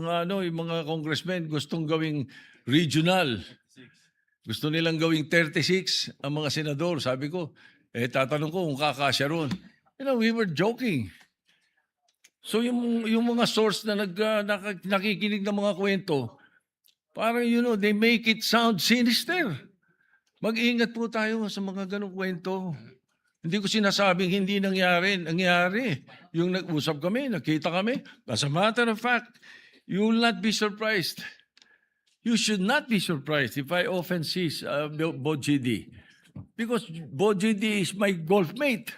mga congressmen gustong gawing regional. Gusto nilang gawing 36 ang mga senador. Sabi ko, tatanong ko kung kakasya ron. We were joking. So yung mga source na nakikinig ng mga kwento, parang they make it sound sinister. Mag-ingat po tayo sa mga ganong kwento. Hindi ko sinasabing hindi nangyari. Nangyari. Yung nag-usap kami, nakita kami. As a matter of fact, you will not be surprised. You should not be surprised if I often see Bojidi. Because Bojidi is my golf mate.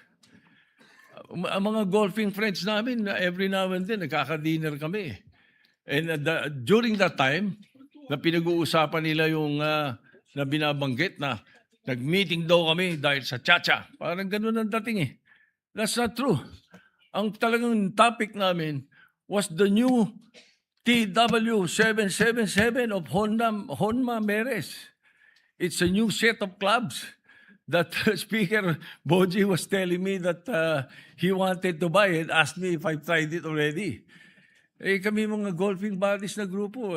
Ang mga golfing friends namin, every now and then, nagkaka-dinner kami. And during that time, na pinag-uusapan nila yung na binabanggit na nag-meeting daw kami dahil sa Chacha. Parang ganun ang dating eh. That's not true. Ang talagang topic namin was the new TW777 of Honma Meres. It's a new set of clubs that Speaker Boji was telling me that he wanted to buy and asked me if I've tried it already. Kami mga golfing buddies na grupo.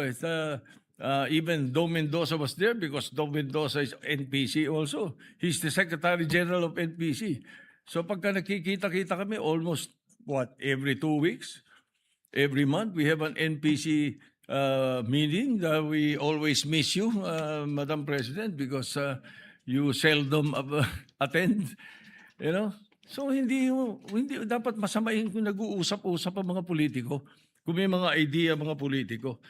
Even Dom Mendoza was there because Dom Mendoza is NPC also. He's the Secretary General of NPC. So pagka nakikita-kita kami, almost, every 2 weeks? Every month, we have an NPC meeting. We always miss you, Madam President, because you seldom attend. So hindi dapat masamain kung nag-uusap-usap ang mga politiko. Kung may mga idea mga politiko.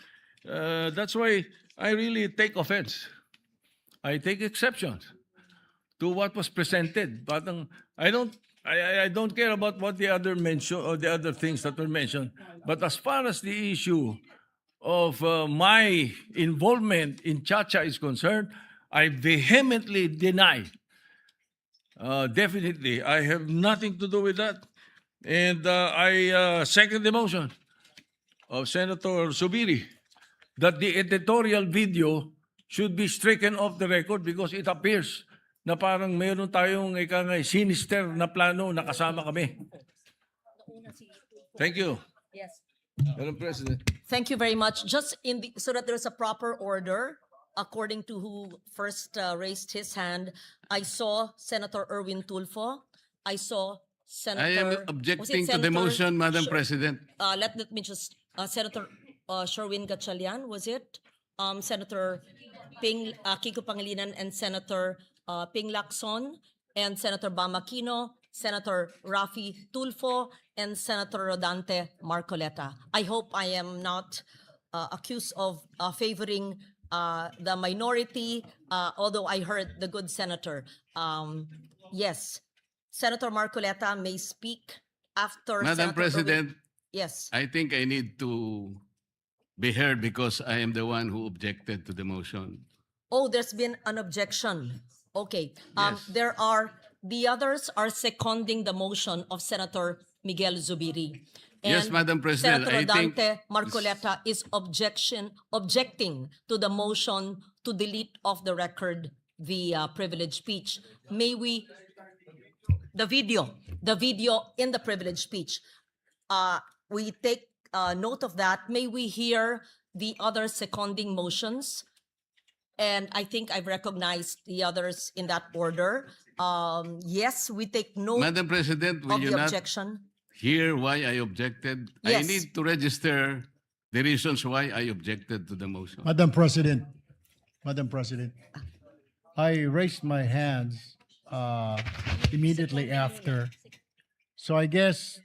That's why I really take offense. I take exception to what was presented. But I don't care about what the other mention or the other things that were mentioned. But as far as the issue of my involvement in Chacha is concerned, I vehemently deny. Definitely, I have nothing to do with that. And I second the motion of Senator Subiri that the editorial video should be stricken off the record because it appears na parang mayroon tayong sinister na plano na kasama kami. Thank you. Yes. Madam President. Thank you very much. Just so that there's a proper order, according to who first raised his hand, I saw Senator Erwin Tulfo. I saw Senator... I am objecting to the motion, Madam President. Let me just... Senator Sherwin Gatchalian, was it? Senator Kiko Pangilinan and Senator Ping Lacson and Senator Bam Aquino, Senator Rafi Tulfo, and Senator Rodante Marcoleta. I hope I am not accused of favoring the minority, although I heard the good senator. Yes, Senator Marcoleta may speak after Madam Senator President, Erwin. Yes. I think I need to be heard because I am the one who objected to the motion. Oh, there's been an objection. Okay. Yes. The others are seconding the motion of Senator Miguel Zubiri. Yes, And Madam President, Senator I think Dante Marcoleta is objecting to the motion to delete off the record the privileged speech. May we, the video in the privileged speech, we take note of that. May we hear the other seconding motions? And I think I've recognized the others in that order. Yes, we take note Madam President, will of you the not objection. hear why I objected? I Yes. need to register the reasons why I objected to the motion. Madam President, I raised my hands immediately after. So I guess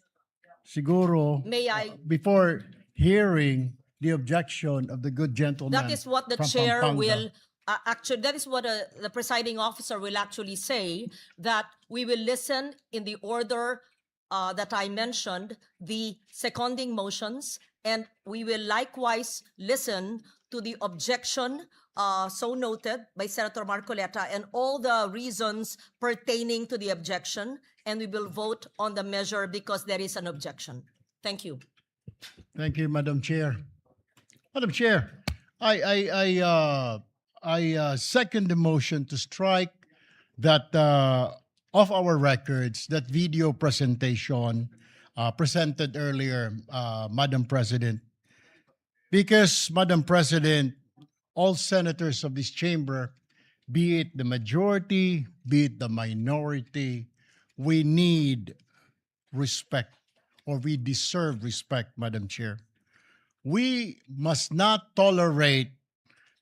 siguro May I? before hearing the objection of the good gentleman. That is what the from chair Pampanga. will, actually, that is what the presiding officer will actually say, that we will listen in the order that I mentioned, the seconding motions, and we will likewise listen to the objection so noted by Senator Marcoleta and all the reasons pertaining to the objection, and we will vote on the measure because there is an objection. Thank you. Thank you, Madam Chair. Madam Chair, I second the motion to strike that off our records, that video presentation presented earlier, Madam President. Because, Madam President, all senators of this chamber, be it the majority, be it the minority, we need respect, or we deserve respect, Madam Chair. We must not tolerate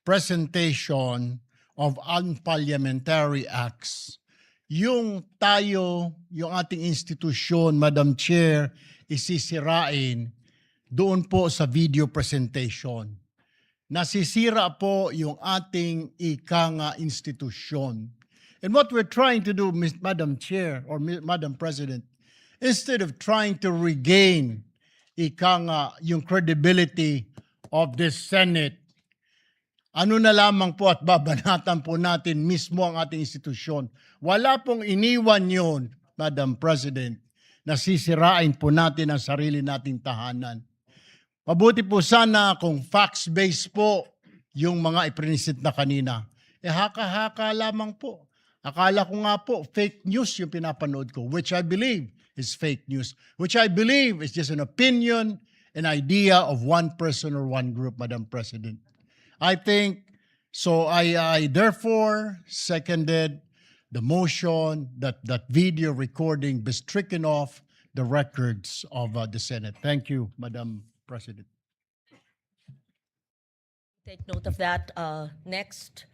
presentation of unparliamentary acts. Yung ating institusyon, Madam Chair, isisirain doon po sa video presentation. Nasisira po yung ating ikanga institusyon. And what we're trying to do, Madam Chair or Madam President, instead of trying to regain yung credibility of this Senate, ano na lamang po at babanatan po natin mismo ang ating institusyon. Wala pong iniwan yun, Madam President, na sisirain po natin ang sarili nating tahanan. Mabuti po sana kung facts-based po yung mga iprinisit na kanina. Haka-haka lamang po. Akala ko nga po, fake news yung pinapanood ko, which I believe is fake news, which I believe is just an opinion, an idea of one person or one group, Madam President. I think, so I therefore seconded the motion that that video recording be stricken off the records of the Senate. Thank you, Madam President. Take note of that. Next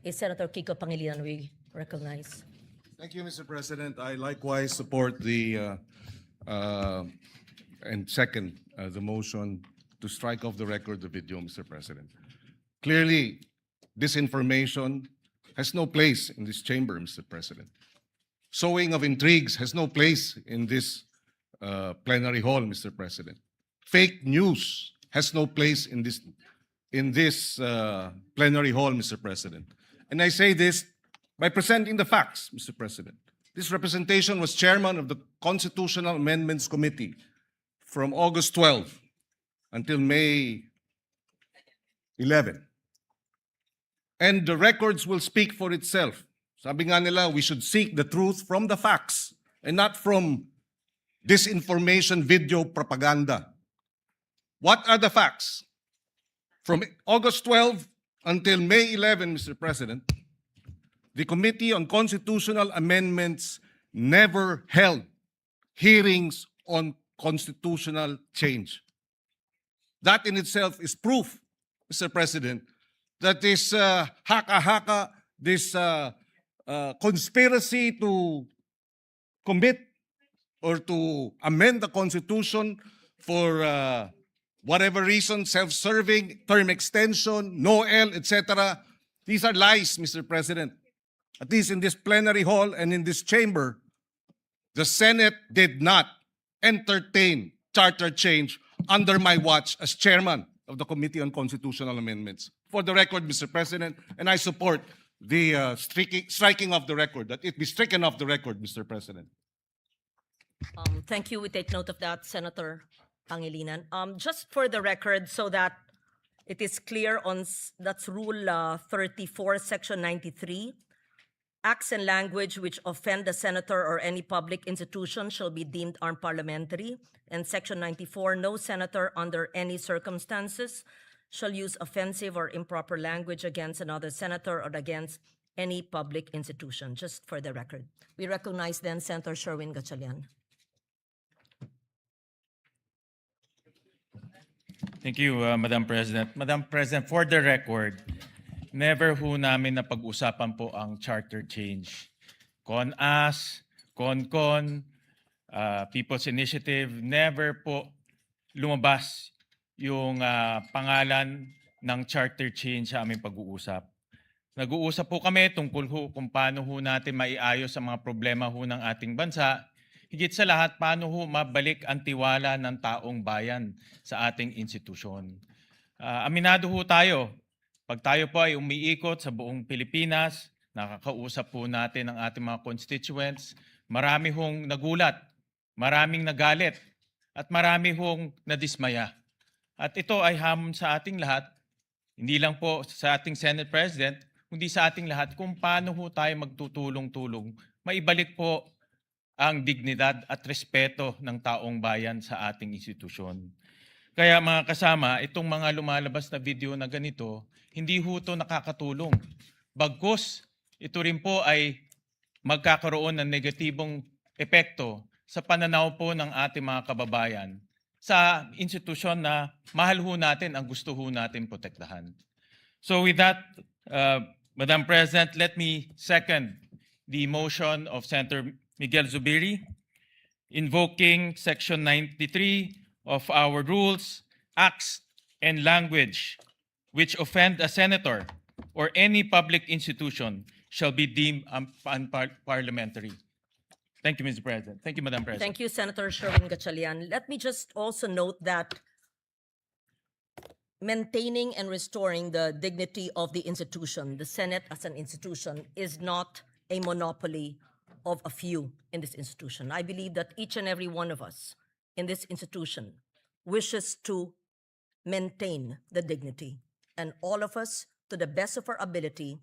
is Senator Kiko Pangilinan, we recognize. Thank you, Mr. President. I likewise support the and second the motion to strike off the record the video, Mr. President. Clearly, disinformation has no place in this chamber, Mr. President. Sowing of intrigues has no place in this plenary hall, Mr. President. Fake news has no place in this plenary hall, Mr. President. And I say this by presenting the facts, Mr. President. This representation was chairman of the Constitutional Amendments Committee from August 12 until May 11. And the records will speak for itself. Sabi nga nila, we should seek the truth from the facts and not from disinformation video propaganda. What are the facts? From August 12 until May 11, Mr. President, the Committee on Constitutional Amendments never held hearings on constitutional change. That in itself is proof, Mr. President, that this haka-haka, this conspiracy to commit or to amend the Constitution for whatever reason, self-serving, term extension, NOEL, etc. These are lies, Mr. President. At least in this plenary hall and in this chamber, the Senate did not entertain charter change under my watch as chairman. of the Committee on Constitutional Amendments. For the record, Mr. President, and I support the striking of the record, that it be stricken off the record, Mr. President. Thank you. We take note of that, Senator Pangilinan. Just for the record, so that it is clear that's Rule 34, Section 93. Acts and language which offend the senator or any public institution shall be deemed unparliamentary. And Section 94, no senator under any circumstances shall use offensive or improper language against another senator or against any public institution, just for the record. We recognize then Senator Sherwin Gatchalian. Thank you, Madam President. Madam President, for the record, never ho namin napag-usapan po ang charter change. CONAS, CONCON, People's Initiative, never po lumabas yung pangalan ng charter change sa aming pag-uusap. Nag-uusap po kami tungkol ho kung paano ho natin maiayos ang mga problema ho ng ating bansa. Higit sa lahat, paano ho mabalik ang tiwala ng taong bayan sa ating institusyon. Aminado ho tayo, pag tayo po ay umiikot sa buong Pilipinas, nakakausap po natin ang ating mga constituents, marami hong nagulat, maraming nagalit, at marami hong nadismaya. At ito ay hamon sa ating lahat, hindi lang po sa ating Senate President, kundi sa ating lahat kung paano ho tayo magtutulong-tulong, maibalik po ang dignidad at respeto ng taong bayan sa ating institusyon. Kaya mga kasama, itong mga lumalabas na video na ganito, hindi ho ito nakakatulong. Bagkus, ito rin po ay magkakaroon ng negatibong epekto sa pananaw po ng ating mga kababayan sa institusyon na mahal ho natin, ang gusto ho natin protektahan. So with that, Madam President, let me second the motion of Senator Miguel Zubiri, invoking Section 93 of our rules, acts, and language which offend a senator or any public institution shall be deemed unparliamentary. Thank you, Mr. President. Thank you, Madam President. Thank you, Senator Sherwin Gatchalian. Let me just also note that maintaining and restoring the dignity of the institution, the Senate as an institution, is not a monopoly of a few in this institution. I believe that each and every one of us in this institution wishes to maintain the dignity, and all of us, to the best of our ability,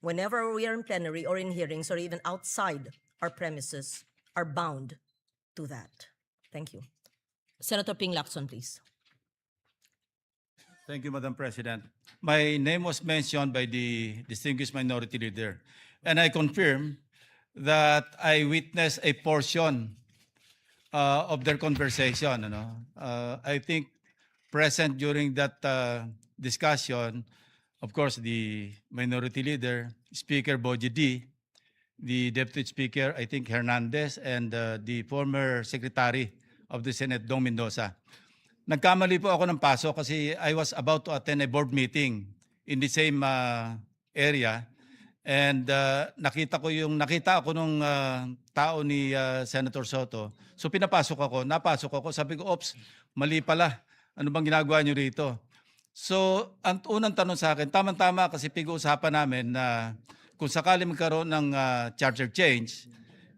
whenever we are in plenary or in hearings or even outside our premises, are bound to that. Thank you. Senator Ping Lacson, please. Thank you, Madam President. My name was mentioned by the distinguished minority leader, and I confirm that I witnessed a portion of their conversation. I think present during that discussion, of course, the minority leader, Speaker Boji D, the Deputy Speaker, I think Hernandez, and the former Secretary of the Senate, Dong Mendoza. Nagkamali po ako ng paso kasi I was about to attend a board meeting in the same area. And nakita ako nung tao ni Senator Soto. So napasok ako, sabi ko, "Ops, mali pala. Ano bang ginagawa niyo rito?" So ang unang tanong sa akin, tama-tama kasi pag-uusapan namin na kung sakali magkaroon ng charter change,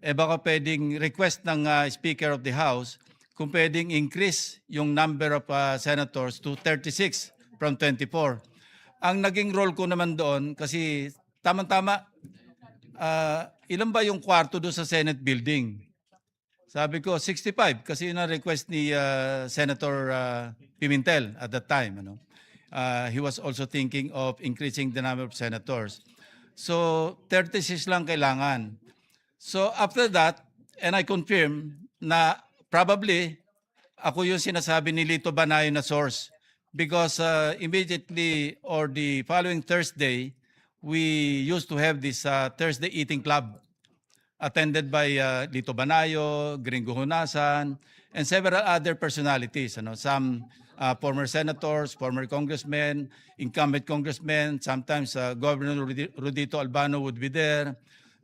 baka pwedeng request ng Speaker of the House kung pwedeng increase yung number of senators to 36 from 24. Ang naging role ko naman doon kasi tama-tama, ilan ba yung kwarto doon sa Senate building? Sabi ko, 65 kasi yun ang request ni Senator Pimentel at that time. He was also thinking of increasing the number of senators. So 36 lang kailangan. So after that, and I confirm na probably ako yung sinasabi ni Lito Banayo na source because immediately or the following Thursday, we used to have this Thursday Eating Club attended by Lito Banayo, Gringo Hunasan, and several other personalities. Some former senators, former congressmen, incumbent congressmen, sometimes Governor Rodito Albano would be there,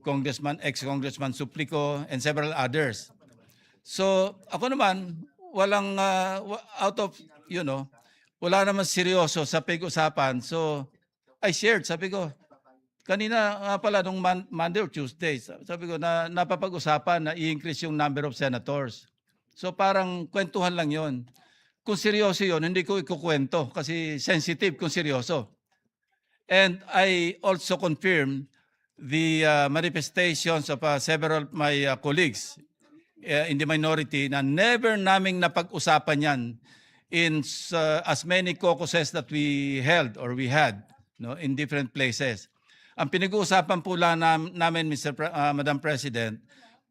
ex-Congressman Suplico, and several others. So ako naman, walang out of, wala naman seryoso sa pag-usapan. So, I shared, sabi ko, kanina nga pala nung Monday or Tuesday, sabi ko na napapag-usapan na i-increase yung number of senators. So parang kwentuhan lang yon. Kung seryoso yon, hindi ko ikukwento kasi sensitive kung seryoso. And I also confirm the manifestations of several of my colleagues in the minority na never naming napag-usapan yan in as many caucuses that we held or we had, no, in different places. Ang pinag-uusapan po lang namin, Madam President,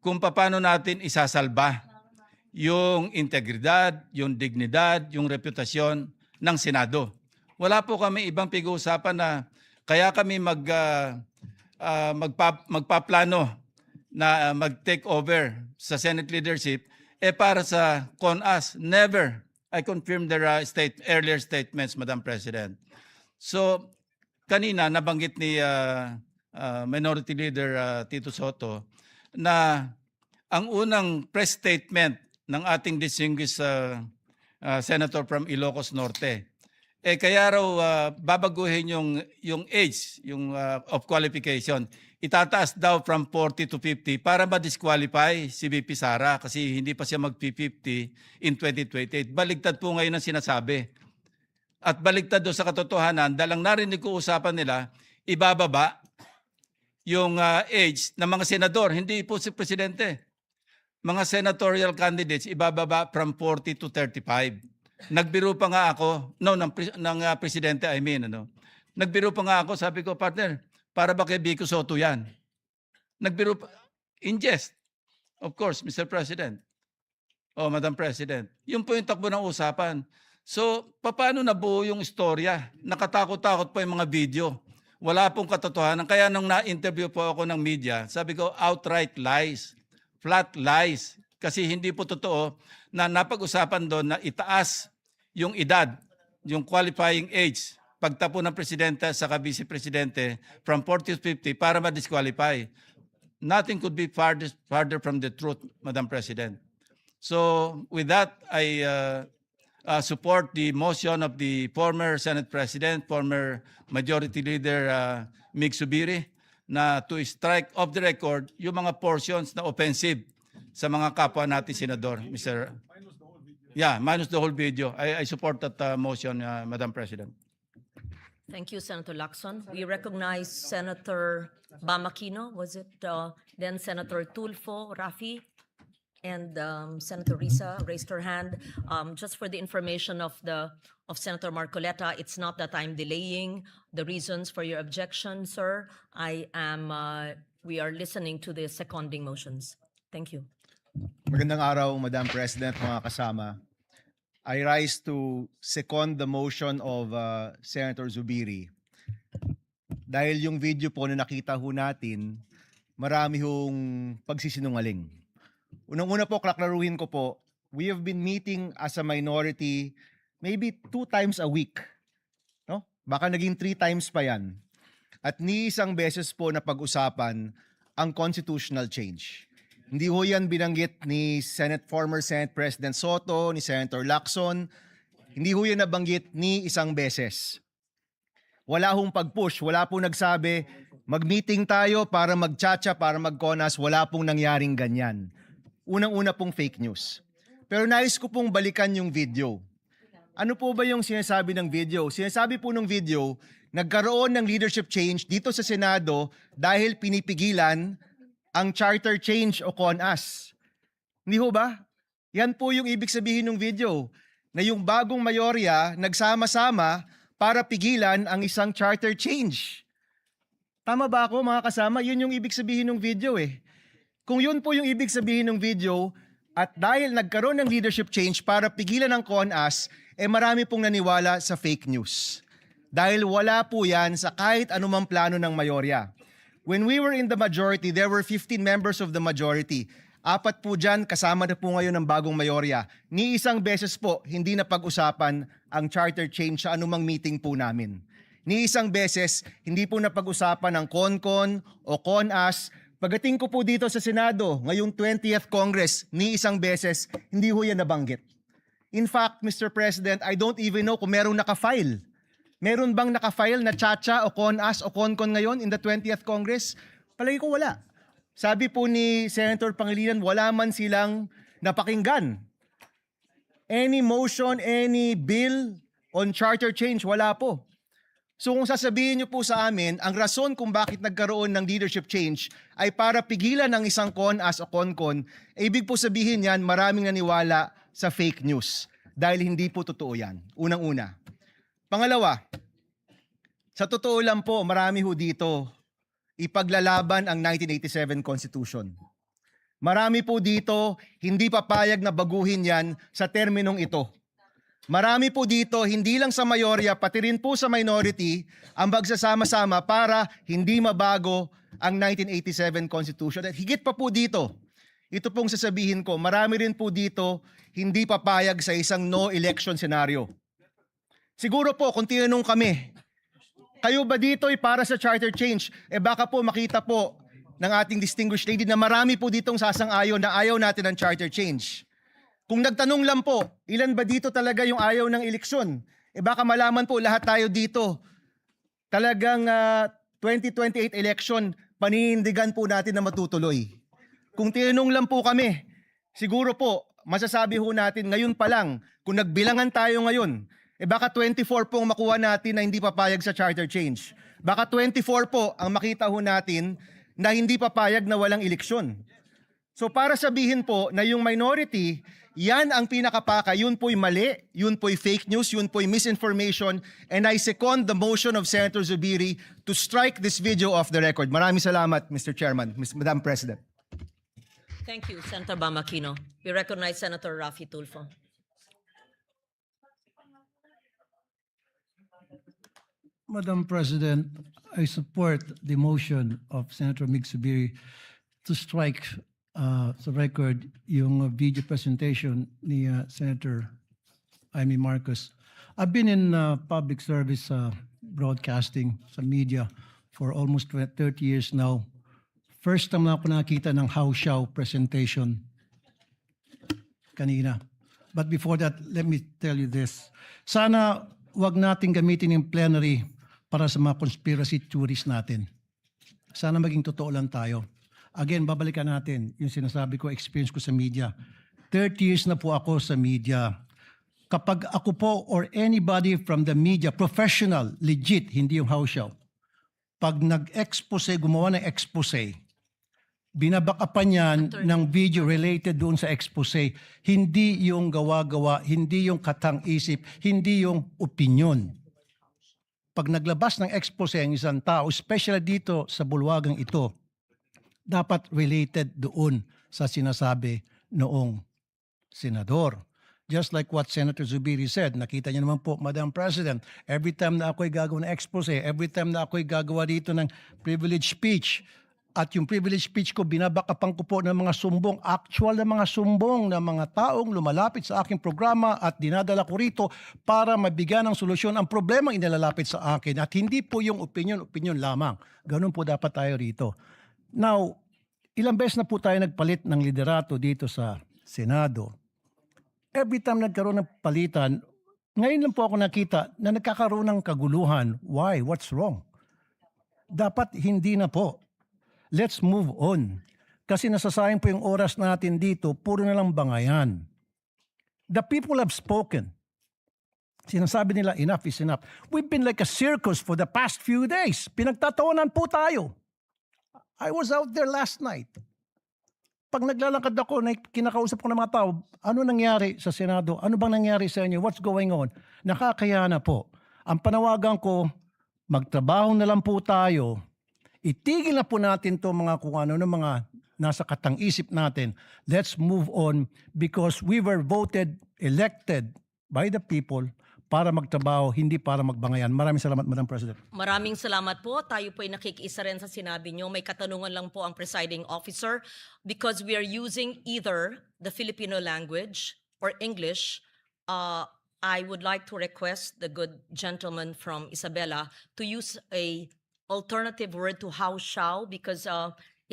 kung paano natin isasalba yung integridad, yung dignidad, yung reputasyon ng Senado. Wala po kami ibang pag-uusapan na kaya kami magpaplano na mag-take over sa Senate leadership para sa CONAS. Never. I confirm their earlier statements, Madam President. So, kanina nabanggit ni Minority Leader Tito Soto na ang unang press statement ng ating distinguished Senator from Ilocos Norte, kaya raw babaguhin yung age of qualification. Itataas daw from 40 to 50 para ma-disqualify si VP Sara kasi hindi pa siya mag-50 in 2028. Baligtad po ngayon ang sinasabi. At baligtad doon sa katotohanan, dalang narinig ko usapan nila, ibababa yung age ng mga senador, hindi po si Presidente. Mga senatorial candidates, ibababa from 40 to 35. Nagbiro pa nga ako, ng Presidente, I mean, nagbiro pa nga ako, sabi ko, partner, para ba kay Vico Soto yan? Nagbiro pa, in jest, of course, Mr. President. Oh, Madam President. Yun po yung takbo ng usapan. So, paano nabuo yung istorya? Nakatakot-takot po yung mga video. Wala pong katotohanan. Kaya nung na-interview po ako ng media, sabi ko, outright lies, flat lies. Kasi hindi po totoo na napag-usapan doon na itaas yung edad, yung qualifying age, pagtapo ng Presidente sa Vice Presidente from 40 to 50 para ma-disqualify. Nothing could be farther from the truth, Madam President. So, with that, I support the motion of the former Senate President, former Majority Leader Mig Zubiri, na to strike off the record yung mga portions na offensive sa mga kapwa natin senador, Mr. Yeah, minus the whole video. I support that motion, Madam President. Thank you, Senator Lacson. We recognize Senator Bamakino. Was it then Senator Tulfo, Rafi, and Senator Risa raised her hand. Just for the information of Senator Marcoleta, it's not that I'm delaying the reasons for your objection, sir. We are listening to the seconding motions. Thank you. Magandang araw, Madam President, mga kasama. I rise to second the motion of Senator Zubiri. Dahil yung video po na nakita ho natin, marami hong pagsisinungaling. Unang-una po, klaklaruhin ko po, we have been meeting as a minority maybe 2 times a week. No? Baka naging 3 times pa yan. At ni isang beses po na pag-usapan ang constitutional change. Hindi ho yan binanggit ni former Senate President Soto, ni Senator Lacson. Hindi ho yan nabanggit ni isang beses. Wala hong pag-push, wala pong nagsabi, mag-meeting tayo para mag-chacha, para mag-CONAS, wala pong nangyaring ganyan. Unang-una pong fake news. Pero nais ko pong balikan yung video. Ano po ba yung sinasabi ng video? Sinasabi po ng video, nagkaroon ng leadership change dito sa Senado dahil pinipigilan ang charter change o CONAS. Hindi ho ba? Yan po yung ibig sabihin ng video, na yung bagong mayorya nagsama-sama para pigilan ang isang charter change. Tama ba ako, mga kasama? Yun yung ibig sabihin ng video eh. Kung yun po yung ibig sabihin ng video, at dahil nagkaroon ng leadership change para pigilan ang CONAS, marami pong naniwala sa fake news. Dahil wala po yan sa kahit anumang plano ng mayorya. When we were in the majority, there were 15 members of the majority. 4 po dyan, kasama na po ngayon ng bagong mayorya. Ni isang beses po, hindi na pag-usapan ang charter change sa anumang meeting po namin. Ni isang beses, hindi po na pag-usapan ang CONCON o CONAS. Pagdating ko po dito sa Senado, ngayong 20th Congress, ni isang beses, hindi ho yan nabanggit. In fact, Mr. President, I don't even know kung merong nakafile. Meron bang nakafile na Chacha o CONAS o CONCON ngayon in the 20th Congress? Palagi ko wala. Sabi po ni Senator Pangilinan, wala man silang napakinggan. Any motion, any bill on charter change, wala po. So kung sasabihin niyo po sa amin, ang rason kung bakit nagkaroon ng leadership change ay para pigilan ng isang CONAS o CONCON, ibig po sabihin yan, maraming naniwala sa fake news. Dahil hindi po totoo yan. Unang-una. Pangalawa, sa totoo lang po, marami ho dito ipaglalaban ang 1987 Constitution. Marami po dito hindi papayag na baguhin yan sa terminong ito. Marami po dito, hindi lang sa mayorya, pati rin po sa minority, ang magsasama-sama para hindi mabago ang 1987 Constitution. At higit pa po dito, ito pong sasabihin ko, marami rin po dito hindi papayag sa isang no election scenario. Siguro po, kung tinanong kami, kayo ba dito ay para sa charter change? Baka po makita po ng ating distinguished lady na marami po ditong sasang-ayon na ayaw natin ng charter change. Kung nagtanong lang po, ilan ba dito talaga yung ayaw ng eleksyon? Baka malaman po lahat tayo dito. Talagang 2028 election, paninindigan po natin na matutuloy. Kung tinanong lang po kami, siguro po, masasabi ho natin ngayon pa lang, kung nagbilangan tayo ngayon, baka 24 pong makuha natin na hindi papayag sa charter change. Baka 24 po ang makita ho natin na hindi papayag na walang eleksyon. So para sabihin po na yung minority, yan ang pinakapaka, yun po'y mali, yun po'y fake news, yun po'y misinformation, and I second the motion of Senator Zubiri to strike this video off the record. Maraming salamat, Mr. Chairman, Madam President. Thank you, Senator Bam-Aquino. We recognize Senator Raffy Tulfo. Madam President, I support the motion of Senator Mig Zubiri to strike sa record yung video presentation ni Senator Amy Marcos. I've been in public service broadcasting sa media for almost 30 years now. First time na ako nakita ng house show presentation kanina. But before that, let me tell you this. Sana wag nating gamitin yung plenary para sa mga conspiracy theories natin. Sana maging totoo lang tayo. Again, babalikan natin yung sinasabi ko, experience ko sa media. 30 years na po ako sa media. Kapag ako po or anybody from the media, professional, legit, hindi yung house show, pag nag-expose, gumawa ng expose, binabakapan yan ng video related doon sa expose, hindi yung gawa-gawa, hindi yung katang-isip, hindi yung opinion. Pag naglabas ng expose ang isang tao, especially dito sa bulwagang ito, dapat related doon sa sinasabi noong senador. Just like what Senator Zubiri said, nakita niyo naman po, Madam President, every time na ako'y gagawa ng expose, every time na ako'y gagawa dito ng privilege speech, at yung privilege speech ko, binabakapan ko po ng mga sumbong, actual na mga sumbong ng mga taong lumalapit sa aking programa at dinadala ko rito para mabigyan ng solusyon ang problema inilalapit sa akin. At hindi po yung opinion lamang. Ganun po dapat tayo rito. Now, ilang beses na po tayo nagpalit ng liderato dito sa Senado. Every time nagkaroon ng palitan, ngayon lang po ako nakita na nagkakaroon ng kaguluhan. Why? What's wrong? Dapat hindi na po. Let's move on. Kasi nasasayang po yung oras natin dito, puro na lang bangayan. The people have spoken. Sinasabi nila, enough is enough. We've been like a circus for the past few days. Pinagtatawanan po tayo. I was out there last night. Pag naglalakad ako, kinakausap ko ng mga tao, ano nangyari sa Senado? Ano bang nangyari sa inyo? What's going on? Nakakaya na po. Ang panawagan ko, magtrabaho na lang po tayo. Itigil na po natin to mga kung ano ng mga nasa katang-isip natin. Let's move on because we were voted, elected by the people para magtrabaho, hindi para magbangayan. Maraming salamat, Madam President. Maraming salamat po. Tayo po ay nakikiisa rin sa sinabi nyo. May katanungan lang po ang presiding officer because we are using either the Filipino language or English. I would like to request the good gentleman from Isabela to use a alternative word to how shall because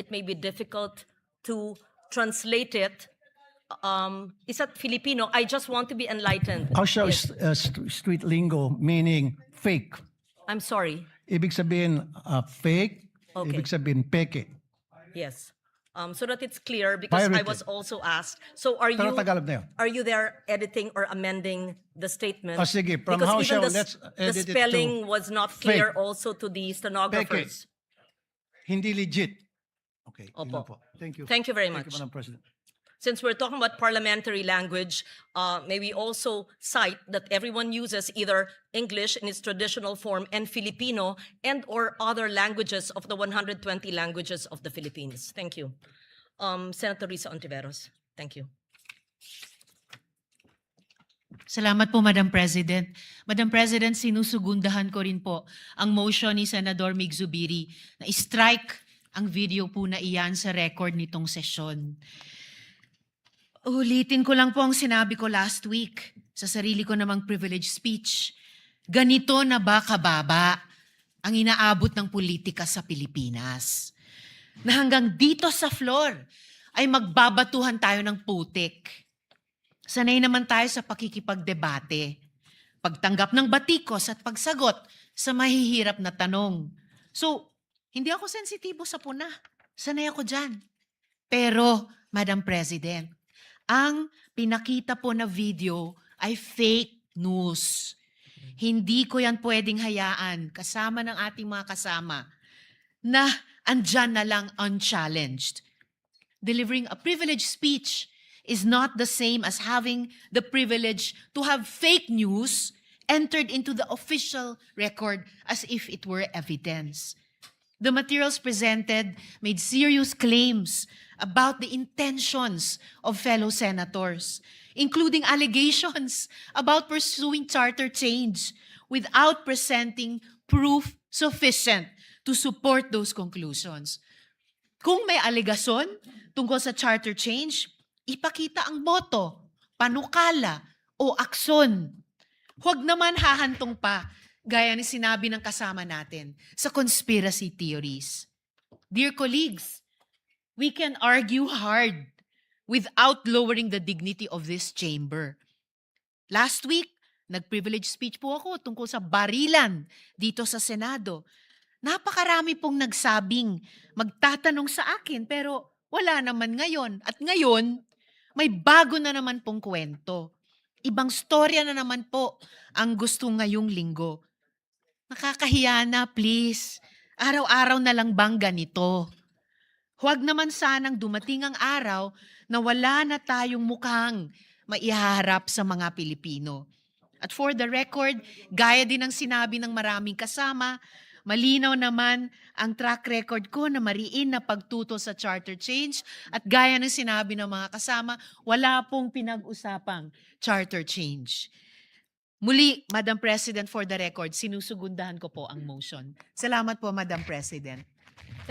it may be difficult to translate it is that Filipino? I just want to be enlightened. Kausya Yes. street lingo, meaning fake. I'm sorry. Ibig sabihin fake, Okay. ibig sabihin peke. Yes. So that it's clear, because I Pirated. was also asked. So are Pero you Tagalog na yun. are you there editing or amending the statement? Sige, from because how even shall- the, let's the edit it to spelling was not clear fake. also to the stenographers. Hindi legit. Okay, yun Opo. lang po. Thank you. Thank you very Thank much. you, Madam President. Since we're talking about parliamentary language, may we also cite that everyone uses either English in its traditional form and Filipino and or other languages of the 120 languages of the Philippines. Thank you. Senator Risa Ontiveros. Thank you. Salamat po, Madam President. Madam President, sinusugundahan ko rin po ang motion ni Senador Mig Zubiri na strike ang video po na iyan sa record nitong sesyon. Ulitin ko lang po ang sinabi ko last week sa sarili ko namang privilege speech. Ganito na ba kababa ang inaabot ng politika sa Pilipinas? Na hanggang dito sa floor ay magbabatuhan tayo ng putik. Sanay naman tayo sa pakikipagdebate, pagtanggap ng batikos at pagsagot sa mahihirap na tanong. So, hindi ako sensitibo sa puna. Sanay ako dyan. Pero, Madam President, ang pinakita po na video ay fake news. Hindi ko yan pwedeng hayaan kasama ng ating mga kasama na andyan na lang unchallenged. Delivering a privileged speech is not the same as having the privilege to have fake news entered into the official record as if it were evidence. The materials presented made serious claims about the intentions of fellow senators, including allegations about pursuing charter change without presenting proof sufficient to support those conclusions. Kung may alegasyon tungkol sa charter change, ipakita ang boto, panukala, o aksyon. Huwag naman hahantong pa, gaya ni sinabi ng kasama natin, sa conspiracy theories. Dear colleagues, we can argue hard without lowering the dignity of this chamber. Last week, nag-privilege speech po ako tungkol sa barilan dito sa Senado. Napakarami pong nagsabing magtatanong sa akin pero wala naman ngayon. At ngayon, may bago na naman pong kwento. Ibang storya na naman po ang gusto ngayong linggo. Nakakahiya na, please. Araw-araw na lang bang ganito? Huwag naman sanang dumating ang araw na wala na tayong mukhang maiharap sa mga Pilipino. At for the record, gaya din ng sinabi ng maraming kasama, malinaw naman ang track record ko na mariin na pagtuto sa charter change at gaya ng sinabi ng mga kasama, wala pong pinag-usapang charter change. Muli, Madam President, for the record, sinusugundahan ko po ang motion. Salamat po, Madam President.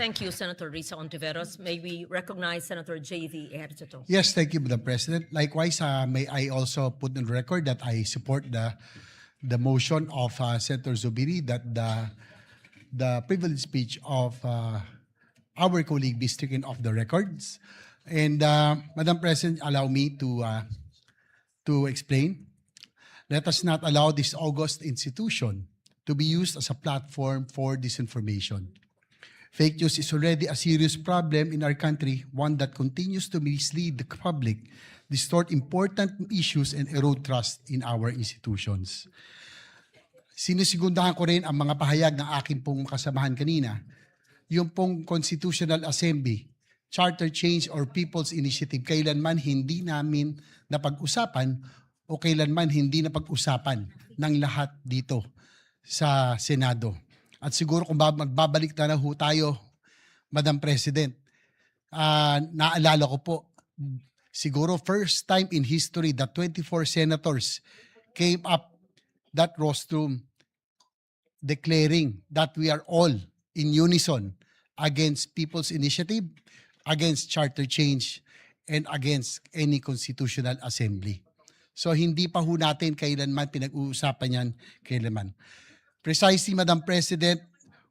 Thank you, Senator Risa Ontiveros. May we recognize Senator J.V. Ejercito. Yes, thank you, Madam President. Likewise, may I also put on record that I support the motion of Senator Zubiri that the privilege speech of our colleague be stricken off the records. And Madam President, allow me to explain. Let us not allow this august institution to be used as a platform for disinformation. Fake news is already a serious problem in our country, one that continues to mislead the public, distort important issues, and erode trust in our institutions. Sinisigundahan ko rin ang mga pahayag ng aking pong kasamahan kanina, yung pong Constitutional Assembly, Charter Change or People's Initiative, kailanman hindi namin napag-usapan o kailanman hindi napag-usapan ng lahat dito sa Senado. At siguro kung magbabalik na ho tayo, Madam President, naalala ko po, siguro first time in history that 24 senators came up that rostrum declaring that we are all in unison against People's Initiative, against Charter Change, and against any Constitutional Assembly. So hindi pa ho natin kailanman pinag-uusapan yan kailanman. Precisely, Madam President,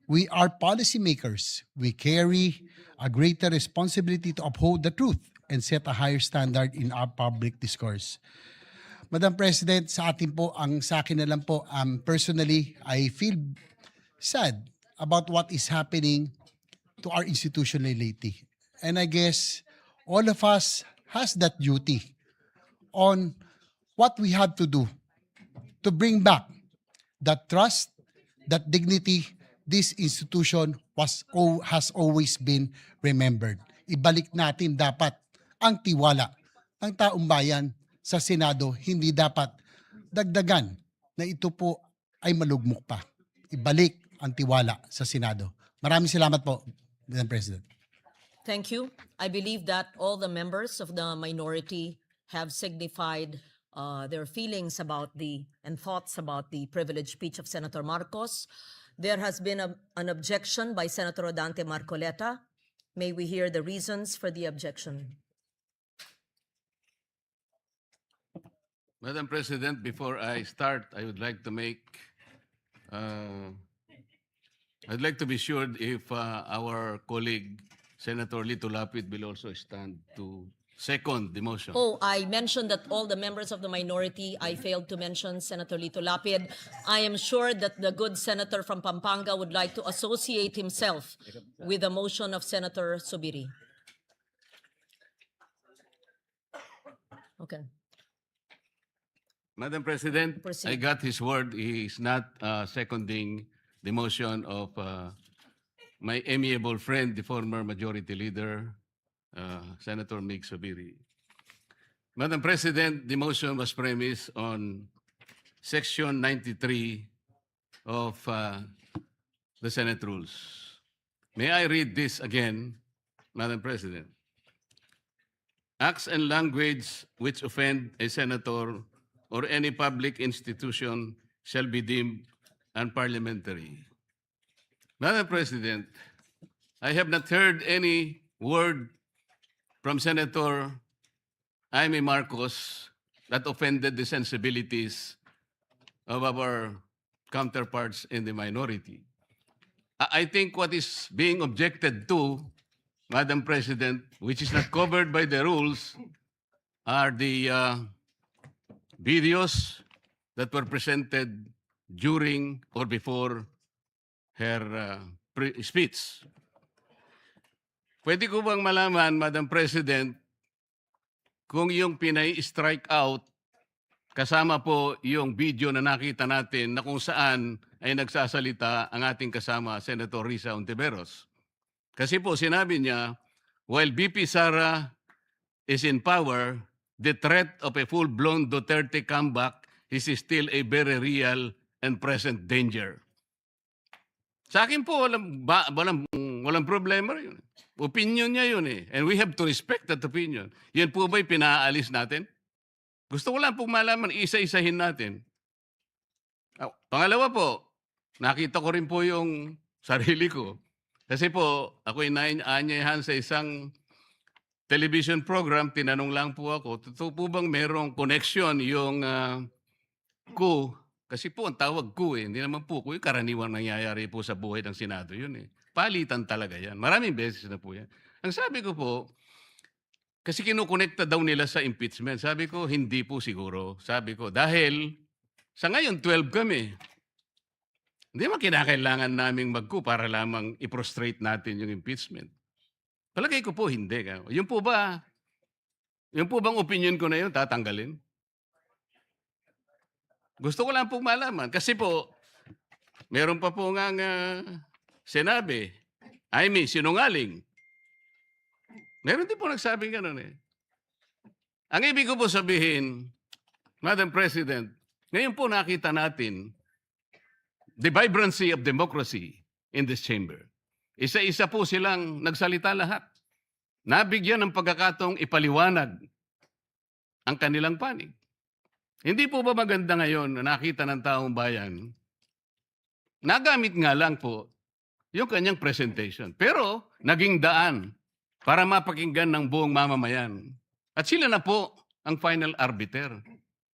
we are policymakers. We carry a greater responsibility to uphold the truth and set a higher standard in our public discourse. Madam President, sa akin po, sa akin na lang po, personally, I feel sad about what is happening to our institution lately. And I guess all of us has that duty on what we have to do to bring back that trust, that dignity this institution has always been remembered. Ibalik natin dapat ang tiwala ng taong bayan sa Senado, hindi dapat dagdagan na ito po ay malugmok pa. Ibalik ang tiwala sa Senado. Maraming salamat po, Madam President. Thank you. I believe that all the members of the minority have signified their feelings about and thoughts about the privileged speech of Senator Marcos. There has been an objection by Senator Rodante Marcoleta. May we hear the reasons for the objection? Madam President, before I start, I would like to I'd like to be sure if our colleague Senator Lito Lapid will also stand to second the motion. Oh, I mentioned that all the members of the minority. I failed to mention Senator Lito Lapid. I am sure that the good senator from Pampanga would like to associate himself with the motion of Senator Zubiri. Okay. Madam President, Proceed. I got his word. He is not seconding the motion of my amiable friend, the former Majority Leader, Senator Mig Zubiri. Madam President, the motion was premised on Section 93 of the Senate Rules. May I read this again, Madam President? Acts and language which offend a senator or any public institution shall be deemed unparliamentary. Madam President, I have not heard any word from Senator Jaime Marcos that offended the sensibilities of our counterparts in the minority. I think what is being objected to, Madam President, which is not covered by the rules, are the videos that were presented during or before her speech. Pwede ko bang malaman, Madam President, kung yung pinay-strike out, kasama po yung video na nakita natin na kung saan ay nagsasalita ang ating kasama, Senator Risa Ontiveros. Kasi po sinabi niya, while BP Sara is in power, the threat of a full-blown Duterte comeback is still a very real and present danger. Sa akin po, walang problema yun. Opinion niya yun eh. And we have to respect that opinion. Yan po ba'y pinaalis natin? Gusto ko lang pong malaman, isa-isahin natin. Pangalawa po, nakita ko rin po yung sarili ko. Kasi po, ako'y naanyayahan sa isang television program, tinanong lang po ako, totoo po bang merong connection yung coup? Kasi po, ang tawag coup eh. Hindi naman po coup, yung karaniwang nangyayari po sa buhay ng Senado yun eh. Palitan talaga yan. Maraming beses na po yan. Ang sabi ko po, kasi kinukonekta daw nila sa impeachment. Sabi ko, hindi po siguro. Sabi ko, dahil sa ngayon 12 kami. Hindi mo kinakailangan naming mag-coup para lamang i-prostrate natin yung impeachment. Palagay ko po, hindi. Yung po bang opinion ko na yun, tatanggalin? Gusto ko lang po malaman. Kasi po, meron pa po nga sinabi, Jaime, sinungaling. Meron din po nagsabing gano'n eh. Ang ibig ko po sabihin, Madam President, ngayon po nakita natin the vibrancy of democracy in this chamber. Isa-isa po silang nagsalita lahat. Nabigyan ng pagkakataong ipaliwanag ang kanilang panig. Hindi po ba maganda ngayon na nakita ng taong bayan, nagamit nga lang po yung kanyang presentation. Pero naging daan para mapakinggan ng buong mamamayan. At sila na po ang final arbiter,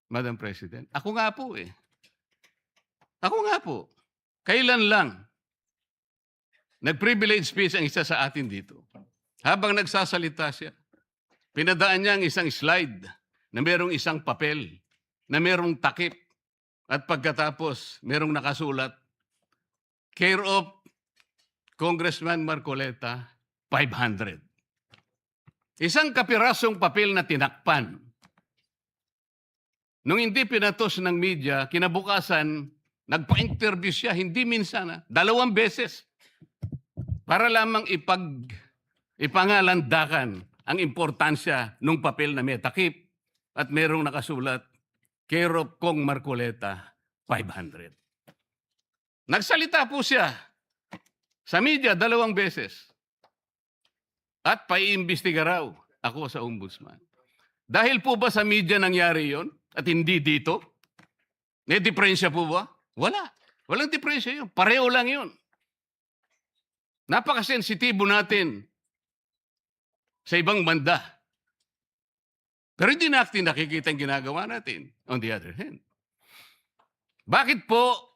Madam President. Ako nga po eh. Ako nga po. Kailan lang nag-privilege speech ang isa sa atin dito. Habang nagsasalita siya. Pinadaan niya ang isang slide na merong isang papel, na merong takip, at pagkatapos merong nakasulat, care of Congressman Marcoleta, 500. Isang kapirasong papel na tinakpan. Nung hindi pinatos ng media, kinabukasan, nagpa-interview siya, hindi minsan, 2 beses, para lamang ipangalandakan ang importansya ng papel na may takip at merong nakasulat, care of Kong Marcoleta, 500. Nagsalita po siya sa media 2 beses at paiimbestiga raw ako sa ombudsman. Dahil po ba sa media nangyari yon at hindi dito? May diferensya po ba? Wala. Walang diferensya yun. Pareho lang yun. Napakasensitibo natin sa ibang banda. Pero hindi natin nakikita ang ginagawa natin. On the other hand. Bakit po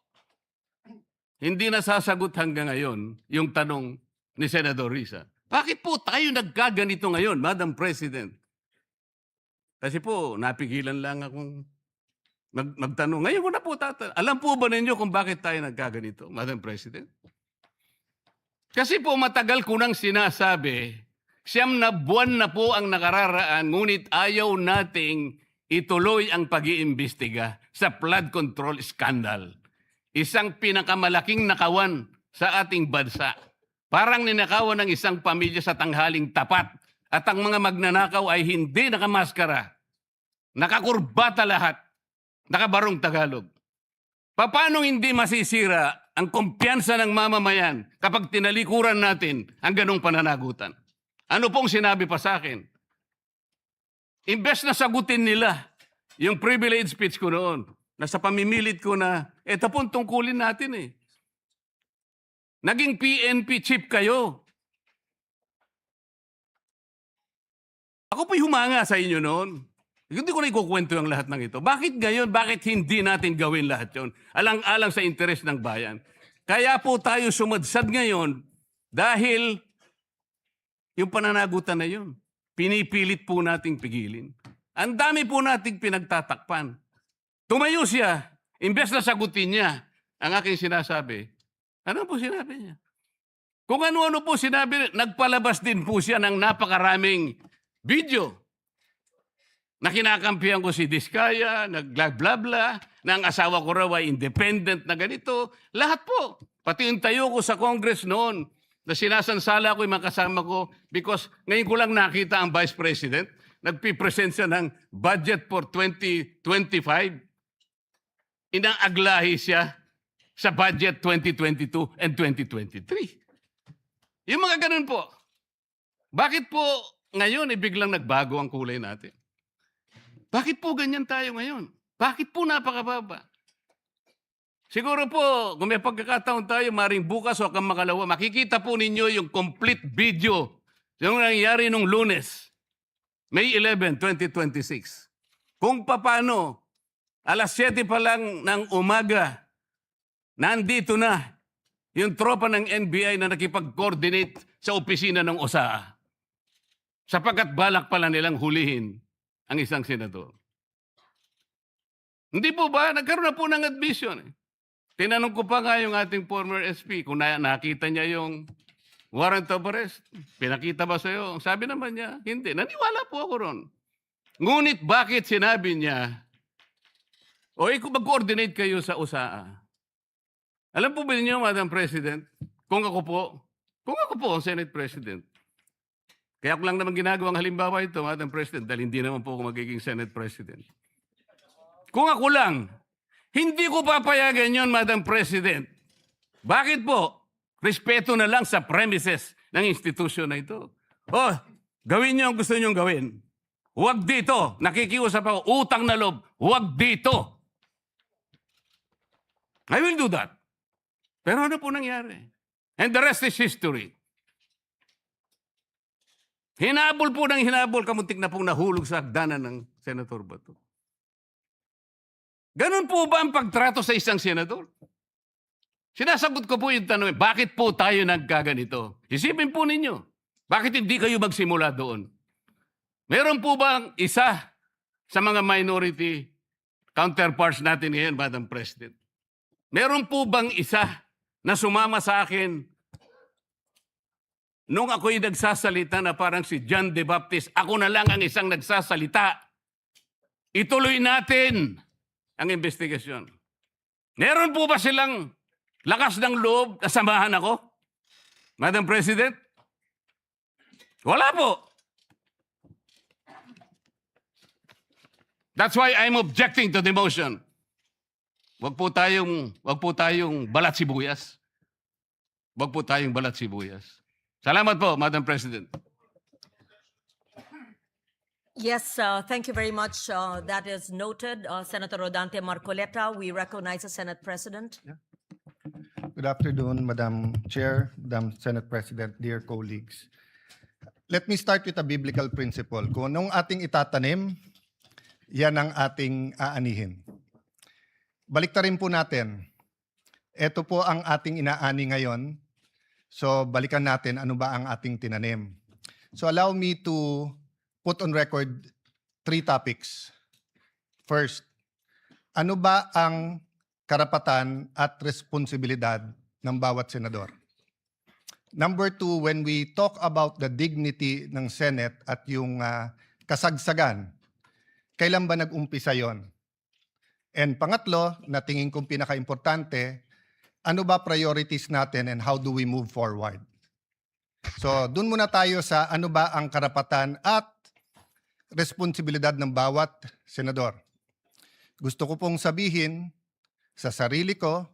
hindi nasasagot hanggang ngayon yung tanong ni Senador Risa? Bakit po tayo nagkaganito ngayon, Madam President? Kasi po, napigilan lang akong magtanong. Ngayon ko na po tatanong. Alam po ba ninyo kung bakit tayo nagkaganito, Madam President? Kasi po matagal ko nang sinasabi, 9 na buwan na po ang nakararaan, ngunit ayaw nating ituloy ang pag-iimbestiga sa flood control scandal. Isang pinakamalaking nakawan sa ating bansa. Parang ninakawan ng isang pamilya sa tanghaling tapat at ang mga magnanakaw ay hindi nakamaskara. Nakakurbata lahat. Nakabarong Tagalog. Paano hindi masisira ang kumpiyansa ng mamamayan kapag tinalikuran natin ang ganong pananagutan? Ano pong sinabi pa sa akin? Imbes na sagutin nila yung privilege speech ko noon, na sa pamimilit ko na, ito pong tungkulin natin eh. Naging PNP chief kayo. Ako po'y humanga sa inyo noon. Hindi ko na ikukwento yung lahat ng ito. Bakit ngayon? Bakit hindi natin gawin lahat yon? Alang-alang sa interes ng bayan. Kaya po tayo sumadsad ngayon dahil yung pananagutan na yun, pinipilit po nating pigilin. Ang dami po nating pinagtatakpan. Tumayo siya, imbes na sagutin niya ang aking sinasabi. Ano po sinabi niya? Kung ano-ano po sinabi, nagpalabas din po siya ng napakaraming video na kinakampihan ko si Diskaya, nag-bla-bla-bla, na ang asawa ko raw ay independent na ganito. Lahat po. Pati yung tayo ko sa Congress noon, na sinasansala ko yung mga kasama ko because ngayon ko lang nakita ang Vice President, nagpipresent siya ng budget for 2025. Inaaglahi siya sa budget 2022 and 2023. Yung mga ganun po. Bakit po ngayon biglang nagbago ang kulay natin? Bakit po ganyan tayo ngayon? Bakit po napakababa? Siguro po, kung may pagkakataon tayo, maring bukas o makalawa, makikita po ninyo yung complete video yung nangyari nung Lunes, May 11, 2026. Kung paano, alas 7 pa lang ng umaga, nandito na yung tropa ng NBI na nakipag-coordinate sa opisina ng OSAA. Sapagkat balak pala nilang hulihin ang isang senador. Hindi po ba? Nagkaroon na po ng admission. Tinanong ko pa nga yung ating former SP kung nakita niya yung warrant of arrest. Pinakita ba sa'yo? Sabi naman niya, hindi. Naniwala po ako ron. Ngunit bakit sinabi niya, kung mag-coordinate kayo sa OSAA. Alam po ba niyo, Madam President, kung ako po ang Senate President, kaya ko lang naman ginagawang halimbawa ito, Madam President, dahil hindi naman po ako magiging Senate President. Kung ako lang, hindi ko papayagan yon, Madam President. Bakit po? Respeto na lang sa premises ng institusyon na ito. Gawin niyo ang gusto niyong gawin. Huwag dito. Nakikiusap ako, utang na loob. Huwag dito. I will do that. Pero ano po nangyari? And the rest is history. Hinabol po ng hinabol, kamuntik na pong nahulog sa hagdanan ng Senator Bato. Ganun po ba ang pagtrato sa isang senador? Sinasagot ko po yung tanong, bakit po tayo nagkaganito? Isipin po ninyo, bakit hindi kayo magsimula doon? Meron po bang isa sa mga minority counterparts natin ngayon, Madam President? Meron po bang isa na sumama sa akin nung ako'y nagsasalita na parang si John the Baptist, ako na lang ang isang nagsasalita. Ituloy natin ang investigasyon. Meron po ba silang lakas ng loob na samahan ako? Madam President? Wala po. That's why I'm objecting to the motion. Wag po tayong balat sibuyas. Wag po tayong balat sibuyas. Salamat po, Madam President. Yes, thank you very much. That is noted. Senator Rodante Marcoleta, we recognize the Senate President. Good afternoon, Madam Chair, Madam Senate President, dear colleagues. Let me start with a biblical principle. Kung anong ating itatanim, yan ang ating aanihin. Baliktarin po natin. Ito po ang ating inaani ngayon. So balikan natin ano ba ang ating tinanim. So allow me to put on record 3 topics. First, ano ba ang karapatan at responsibilidad ng bawat senador? Number 2, when we talk about the dignity ng Senate at yung kasagsagan, kailan ba nag-umpisa yon? And pangatlo, na tingin kong pinaka-importante, ano ba priorities natin and how do we move forward? So, dun muna tayo sa ano ba ang karapatan at responsibilidad ng bawat senador. Gusto ko pong sabihin sa sarili ko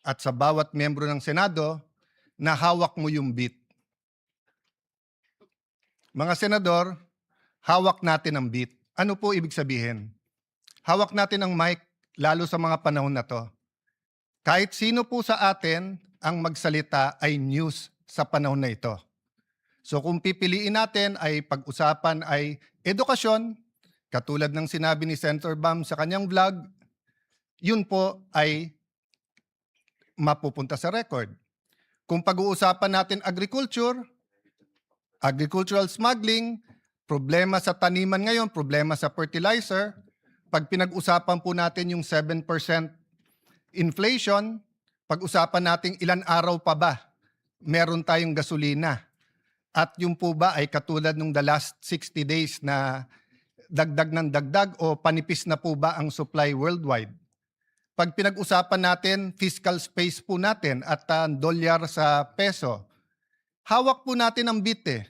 at sa bawat miyembro ng Senado na hawak mo yung beat. Mga senador, hawak natin ang beat. Ano po ibig sabihin? Hawak natin ang mic, lalo sa mga panahon na to. Kahit sino po sa atin ang magsalita ay news sa panahon na ito. So kung pipiliin natin ay pag-usapan ay edukasyon, katulad ng sinabi ni Senator Bam sa kanyang vlog, yun po ay mapupunta sa record. Kung pag-uusapan natin agriculture, agricultural smuggling, problema sa taniman ngayon, problema sa fertilizer, pag pinag-usapan po natin yung 7% inflation, pag-usapan natin ilan araw pa ba meron tayong gasolina. At yung po ba ay katulad nung the last 60 days na dagdag ng dagdag o panipis na po ba ang supply worldwide? Pag pinag-usapan natin fiscal space po natin at dolyar sa peso, hawak po natin ang beat eh.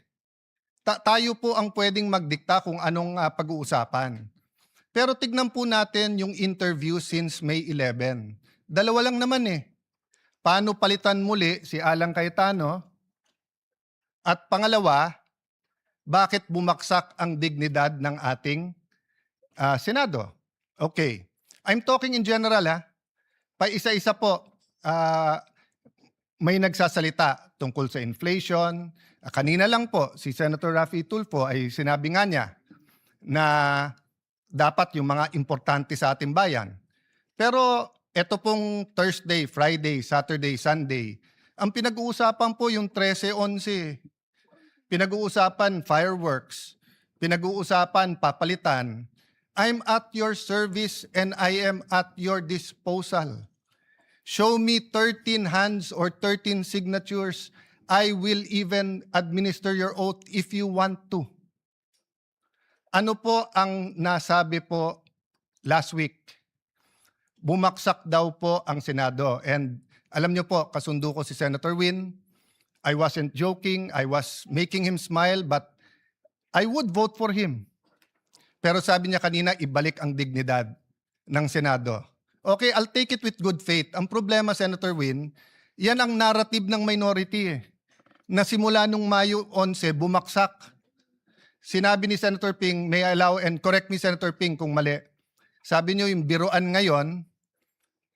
Tayo po ang pwedeng magdikta kung anong pag-uusapan. Pero tignan po natin yung interview since May 11. Dalawa lang naman eh. Paano palitan muli si Alan Cayetano? At pangalawa, bakit bumaksak ang dignidad ng ating Senado? Okay. I'm talking in general ha. Pa-isa-isa po, may nagsasalita tungkol sa inflation. Kanina lang po, si Senator Raffy Tulfo ay sinabi nga niya na dapat yung mga importante sa ating bayan. Pero ito pong Thursday, Friday, Saturday, Sunday, ang pinag-uusapan po yung 13-11. Pinag-uusapan fireworks. Pinag-uusapan papalitan. I'm at your service and I am at your disposal. Show me 13 hands or 13 signatures. I will even administer your oath if you want to. Ano po ang nasabi po last week? Bumaksak daw po ang Senado. And alam niyo po, kasundo ko si Senator Win. I wasn't joking. I was making him smile, but I would vote for him. Pero sabi niya kanina, ibalik ang dignidad ng Senado. Okay, I'll take it with good faith. Ang problema, Senator Win, yan ang narrative ng minority eh. Na simula nung Mayo 11, bumaksak. Sinabi ni Senator Ping, may I allow, and correct me Senator Ping kung mali, sabi niyo yung biruan ngayon,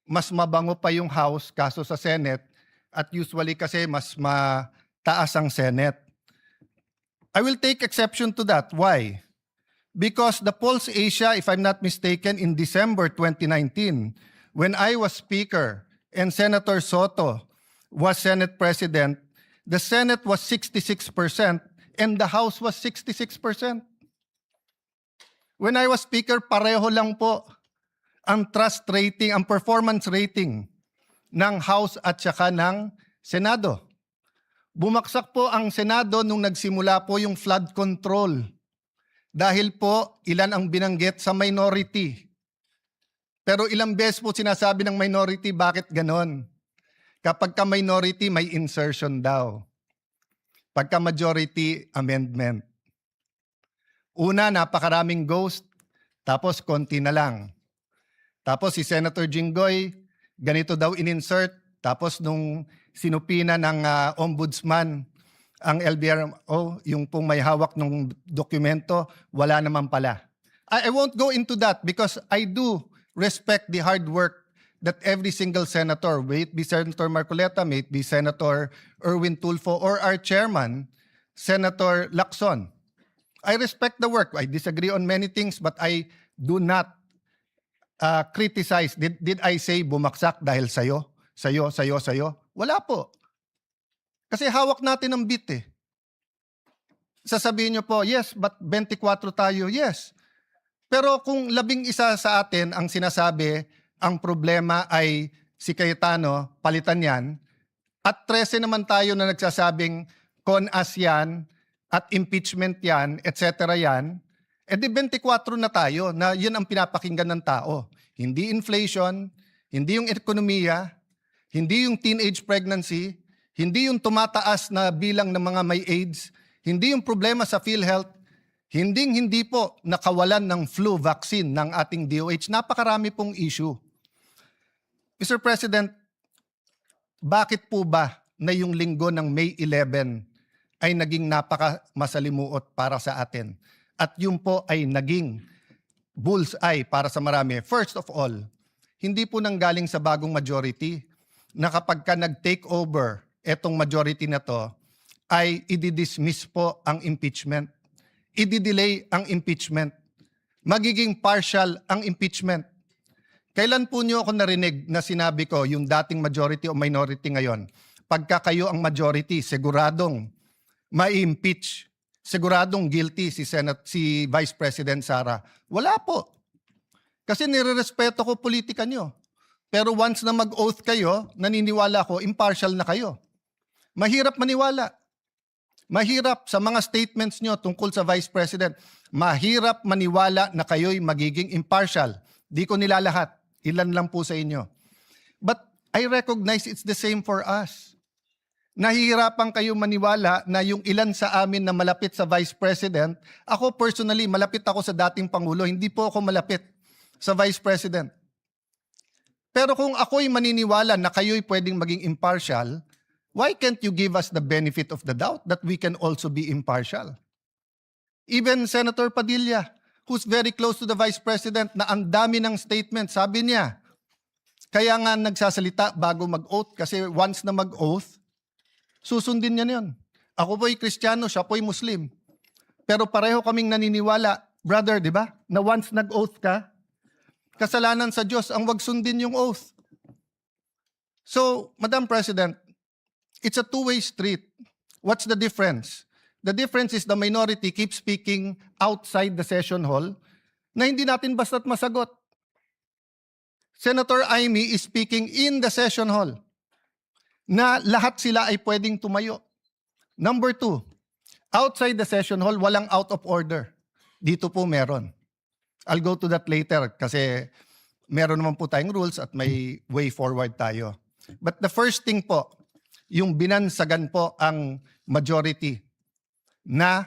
mas mabango pa yung House kaso sa Senate at usually kasi mas mataas ang Senate. I will take exception to that. Why? Because the Pulse Asia, if I'm not mistaken, in December 2019, when I was Speaker and Senator Soto was Senate President, the Senate was 66% and the House was 66%. When I was speaker, pareho lang po ang trust rating, ang performance rating ng House at saka ng Senado. Bumaksak po ang Senado nung nagsimula po yung flood control. Dahil po ilan ang binanggit sa minority. Pero ilang beses po sinasabi ng minority, bakit ganon? Kapag ka minority, may insertion daw. Pagka majority, amendment. Una, napakaraming ghost, tapos konti na lang. Tapos si Senator Jinggoy, ganito daw in-insert, tapos nung sinupina ng ombudsman, ang LBRMO, yung pong may hawak ng dokumento, wala naman pala. I won't go into that because I do respect the hard work that every single senator, may it be Senator Marcoleta, may it be Senator Erwin Tulfo, or our chairman, Senator Lacson. I respect the work. I disagree on many things, but I do not criticize. Did I say bumaksak dahil sayo? Wala po. Kasi hawak natin ang bit eh. Sasabihin nyo po, yes, but 24 tayo, yes. Pero kung 11 sa atin ang sinasabi, ang problema ay si Cayetano, palitan yan, at 13 naman tayo na nagsasabing con-as yan, at impeachment yan, etc. yan, edi 24 na tayo na yun ang pinapakinggan ng tao. Hindi inflation, hindi yung ekonomiya, hindi yung teenage pregnancy, hindi yung tumataas na bilang ng mga may AIDS, hindi yung problema sa PhilHealth, hindi po nakawalan ng flu vaccine ng ating DOH. Napakarami pong issue. Mr. President, bakit po ba na yung linggo ng May 11 ay naging napakamasalimuot para sa atin? At yun po ay naging bullseye para sa marami. First of all, hindi po nanggaling sa bagong majority na kapag ka nag-take over etong majority na to, ay i-dismiss po ang impeachment. I-delay ang impeachment. Magiging partial ang impeachment. Kailan po niyo ako narinig na sinabi ko yung dating majority o minority ngayon? Pagka kayo ang majority, siguradong ma-impeach. Siguradong guilty si Vice President Sara. Wala po. Kasi nirerespeto ko politika niyo. Pero once na mag-oath kayo, naniniwala ko, impartial na kayo. Mahirap maniwala. Mahirap sa mga statements nyo tungkol sa Vice President. Mahirap maniwala na kayo'y magiging impartial. Di ko nilalahat. Ilan lang po sa inyo. But I recognize it's the same for us. Nahihirapan kayo maniwala na yung ilan sa amin na malapit sa Vice President, ako personally, malapit ako sa dating Pangulo, hindi po ako malapit sa Vice President. Pero kung ako'y maniniwala na kayo'y pwedeng maging impartial, why can't you give us the benefit of the doubt that we can also be impartial? Even Senator Padilla, who's very close to the Vice President, na ang dami ng statement, sabi niya, kaya nga nagsasalita bago mag-oath kasi once na mag-oath, susundin niya yun. Ako po'y Kristiyano, siya po'y Muslim. Pero pareho kaming naniniwala, brother, di ba? Na once nag-oath ka, kasalanan sa Diyos ang wag sundin yung oath. So, Madam President, it's a two-way street. What's the difference? The difference is the minority keeps speaking outside the session hall na hindi natin basta't masagot. Senator Amy is speaking in the session hall na lahat sila ay pwedeng tumayo. Number 2, outside the session hall, walang out of order. Dito po meron. I'll go to that later kasi meron naman po tayong rules at may way forward tayo. But the first thing po, yung binansagan po ang majority na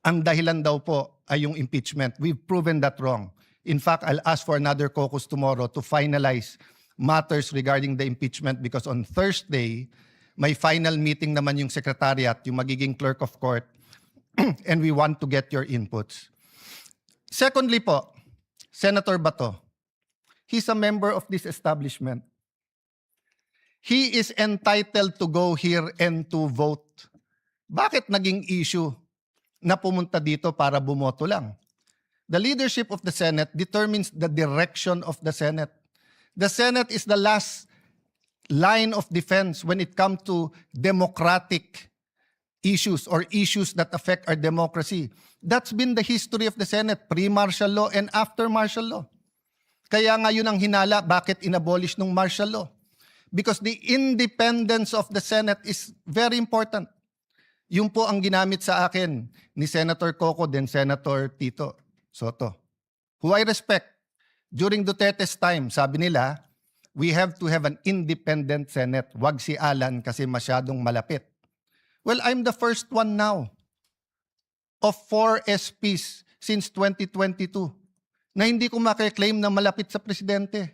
ang dahilan daw po ay yung impeachment. We've proven that wrong. In fact, I'll ask for another caucus tomorrow to finalize matters regarding the impeachment because on Thursday, may final meeting naman yung secretariat, yung magiging clerk of court, and we want to get your inputs. Secondly po, Senator Bato, he's a member of this establishment. He is entitled to go here and to vote. Bakit naging issue na pumunta dito para bumoto lang? The leadership of the Senate determines the direction of the Senate. The Senate is the last line of defense when it comes to democratic issues or issues that affect our democracy. That's been the history of the Senate, pre-martial law and after martial law. Kaya nga yun ang hinala, bakit inabolish nung martial law? Because the independence of the Senate is very important. Yun po ang ginamit sa akin ni Senator Coco then Senator Tito Soto, who I respect. During Duterte's time, sabi nila, we have to have an independent Senate. Wag si Alan kasi masyadong malapit. Well, I'm the first one now of 4 SPs since 2022 na hindi ko makiklaim na malapit sa presidente.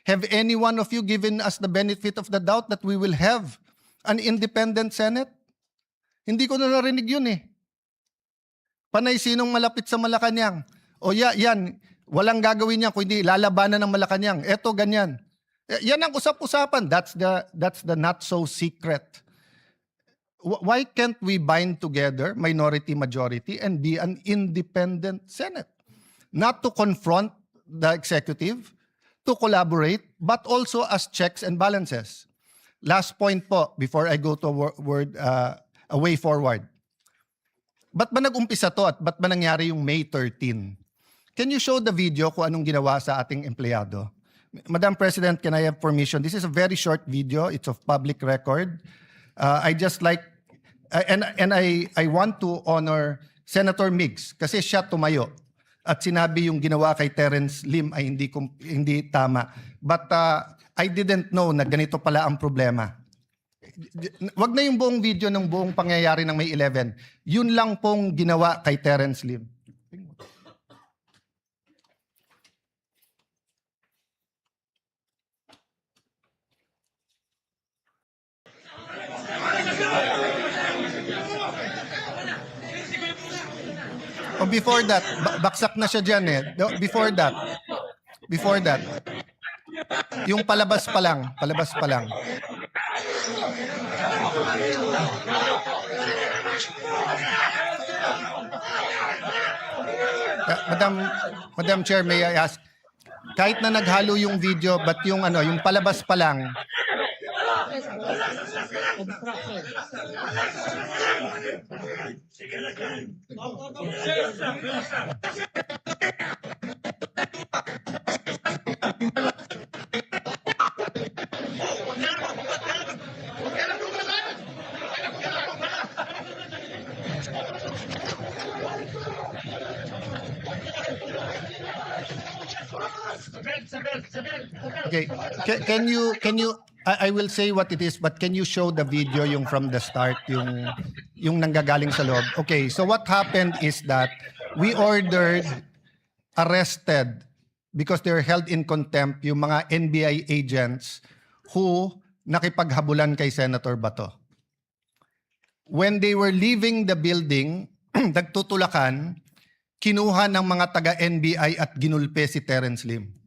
Have any one of you given us the benefit of the doubt that we will have an independent Senate? Hindi ko na narinig yun eh. Panay sinong malapit sa Malacanang? O yan, walang gagawin niya kung hindi lalabanan ng Malacanang. Eto, ganyan. Yan ang usap-usapan. That's the not so secret. Why can't we bind together, minority, majority, and be an independent Senate? Not to confront the executive, to collaborate, but also as checks and balances. Last point po, before I go to a way forward. Ba't ba nag-umpisa to at ba't ba nangyari yung May 13? Can you show the video kung anong ginawa sa ating empleyado? Madam President, can I have permission? This is a very short video. It's of public record. I just like, and I want to honor Senator Migs kasi siya tumayo at sinabi yung ginawa kay Terence Lim ay hindi tama. But I didn't know na ganito pala ang problema. Wag na yung buong video ng buong pangyayari ng May 11. Yun lang pong ginawa kay Terence Lim. Oh, before that, baksak na siya dyan eh. Before that, yung palabas pa lang. Madam Chair, may I ask, kahit na naghalo yung video, but yung palabas pa lang, okay, can you I will say what it is, but can you show the video yung from the start, yung nanggagaling sa loob? Okay, so what happened is that we ordered, arrested, because they're held in contempt, yung mga NBI agents who nakipaghabulan kay Senator Bato. When they were leaving the building, nagtutulakan, kinuha ng mga taga-NBI at ginulpe si Terence Lim.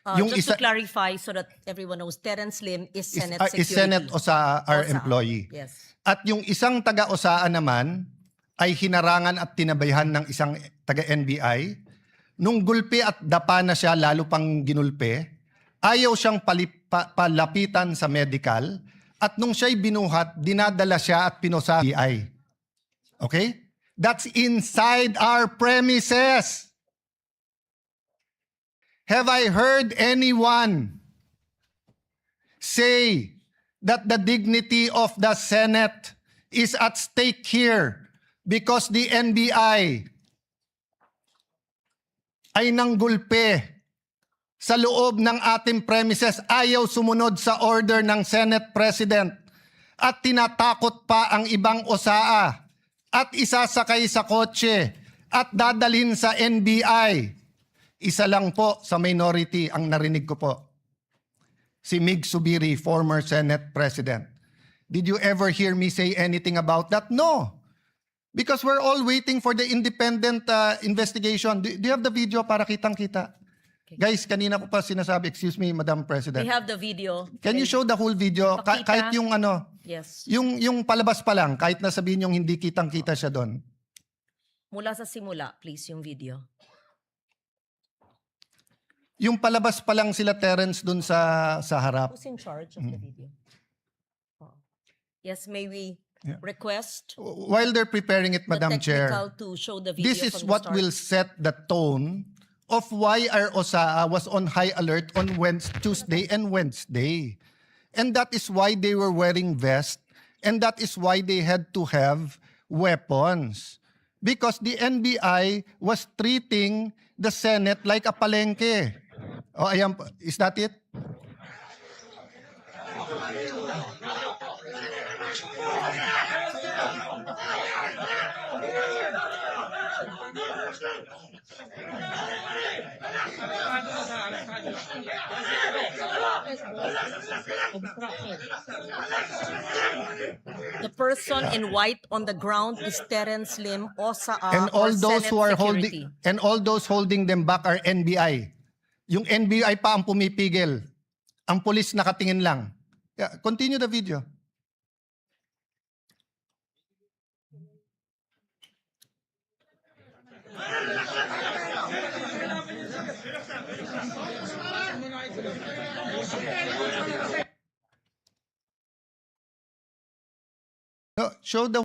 Just to clarify so that everyone knows, Terence Lim is Senate Security. Is Senate OSA, our employee. Yes. At yung isang taga-OSA naman ay hinarangan at tinabayhan ng isang taga-NBI. Nung gulpi at dapa na siya, lalo pang ginulpe, ayaw siyang palapitan sa medical at nung siya'y binuhat, dinadala siya at pinosa NBI. Okay? That's inside our premises. Have I heard anyone say that the dignity of the Senate is at stake here because the NBI ay nanggulpe sa loob ng ating premises, ayaw sumunod sa order ng Senate President at tinatakot pa ang ibang OSAA at isasakay sa kotse at dadalhin sa NBI. Isa lang po sa minority ang narinig ko po. Si Mig Zubiri, former Senate President. Did you ever hear me say anything about that? No. Because we're all waiting for the independent investigation. Do you have the video para kitang-kita? Okay. Guys, kanina ko pa sinasabi, excuse me, Madam President. We have the video. Can you show the whole video? Kahit yung yes. yung palabas pa lang, kahit na sabihin yung hindi kitang-kita siya doon. Mula sa simula, please, yung video. Yung palabas pa lang sila Terence doon sa harap. Who's in charge of the video? Oh. Yes, may we request While they're preparing it, the Madam Chair, technical to show the video this is from the what start? will set the tone of why our OSAA was on high alert on Tuesday and Wednesday. And that is why they were wearing vests, and that is why they had to have weapons. Because the NBI was treating the Senate like a palengke. Oh, ayan, is that it? The person in white on the ground is Terence Lim, OSAA, And all or those Senate who are security. holding them back are NBI. Yung NBI pa ang pumipigil. Ang pulis nakatingin lang. Yeah, continue the video. No, show the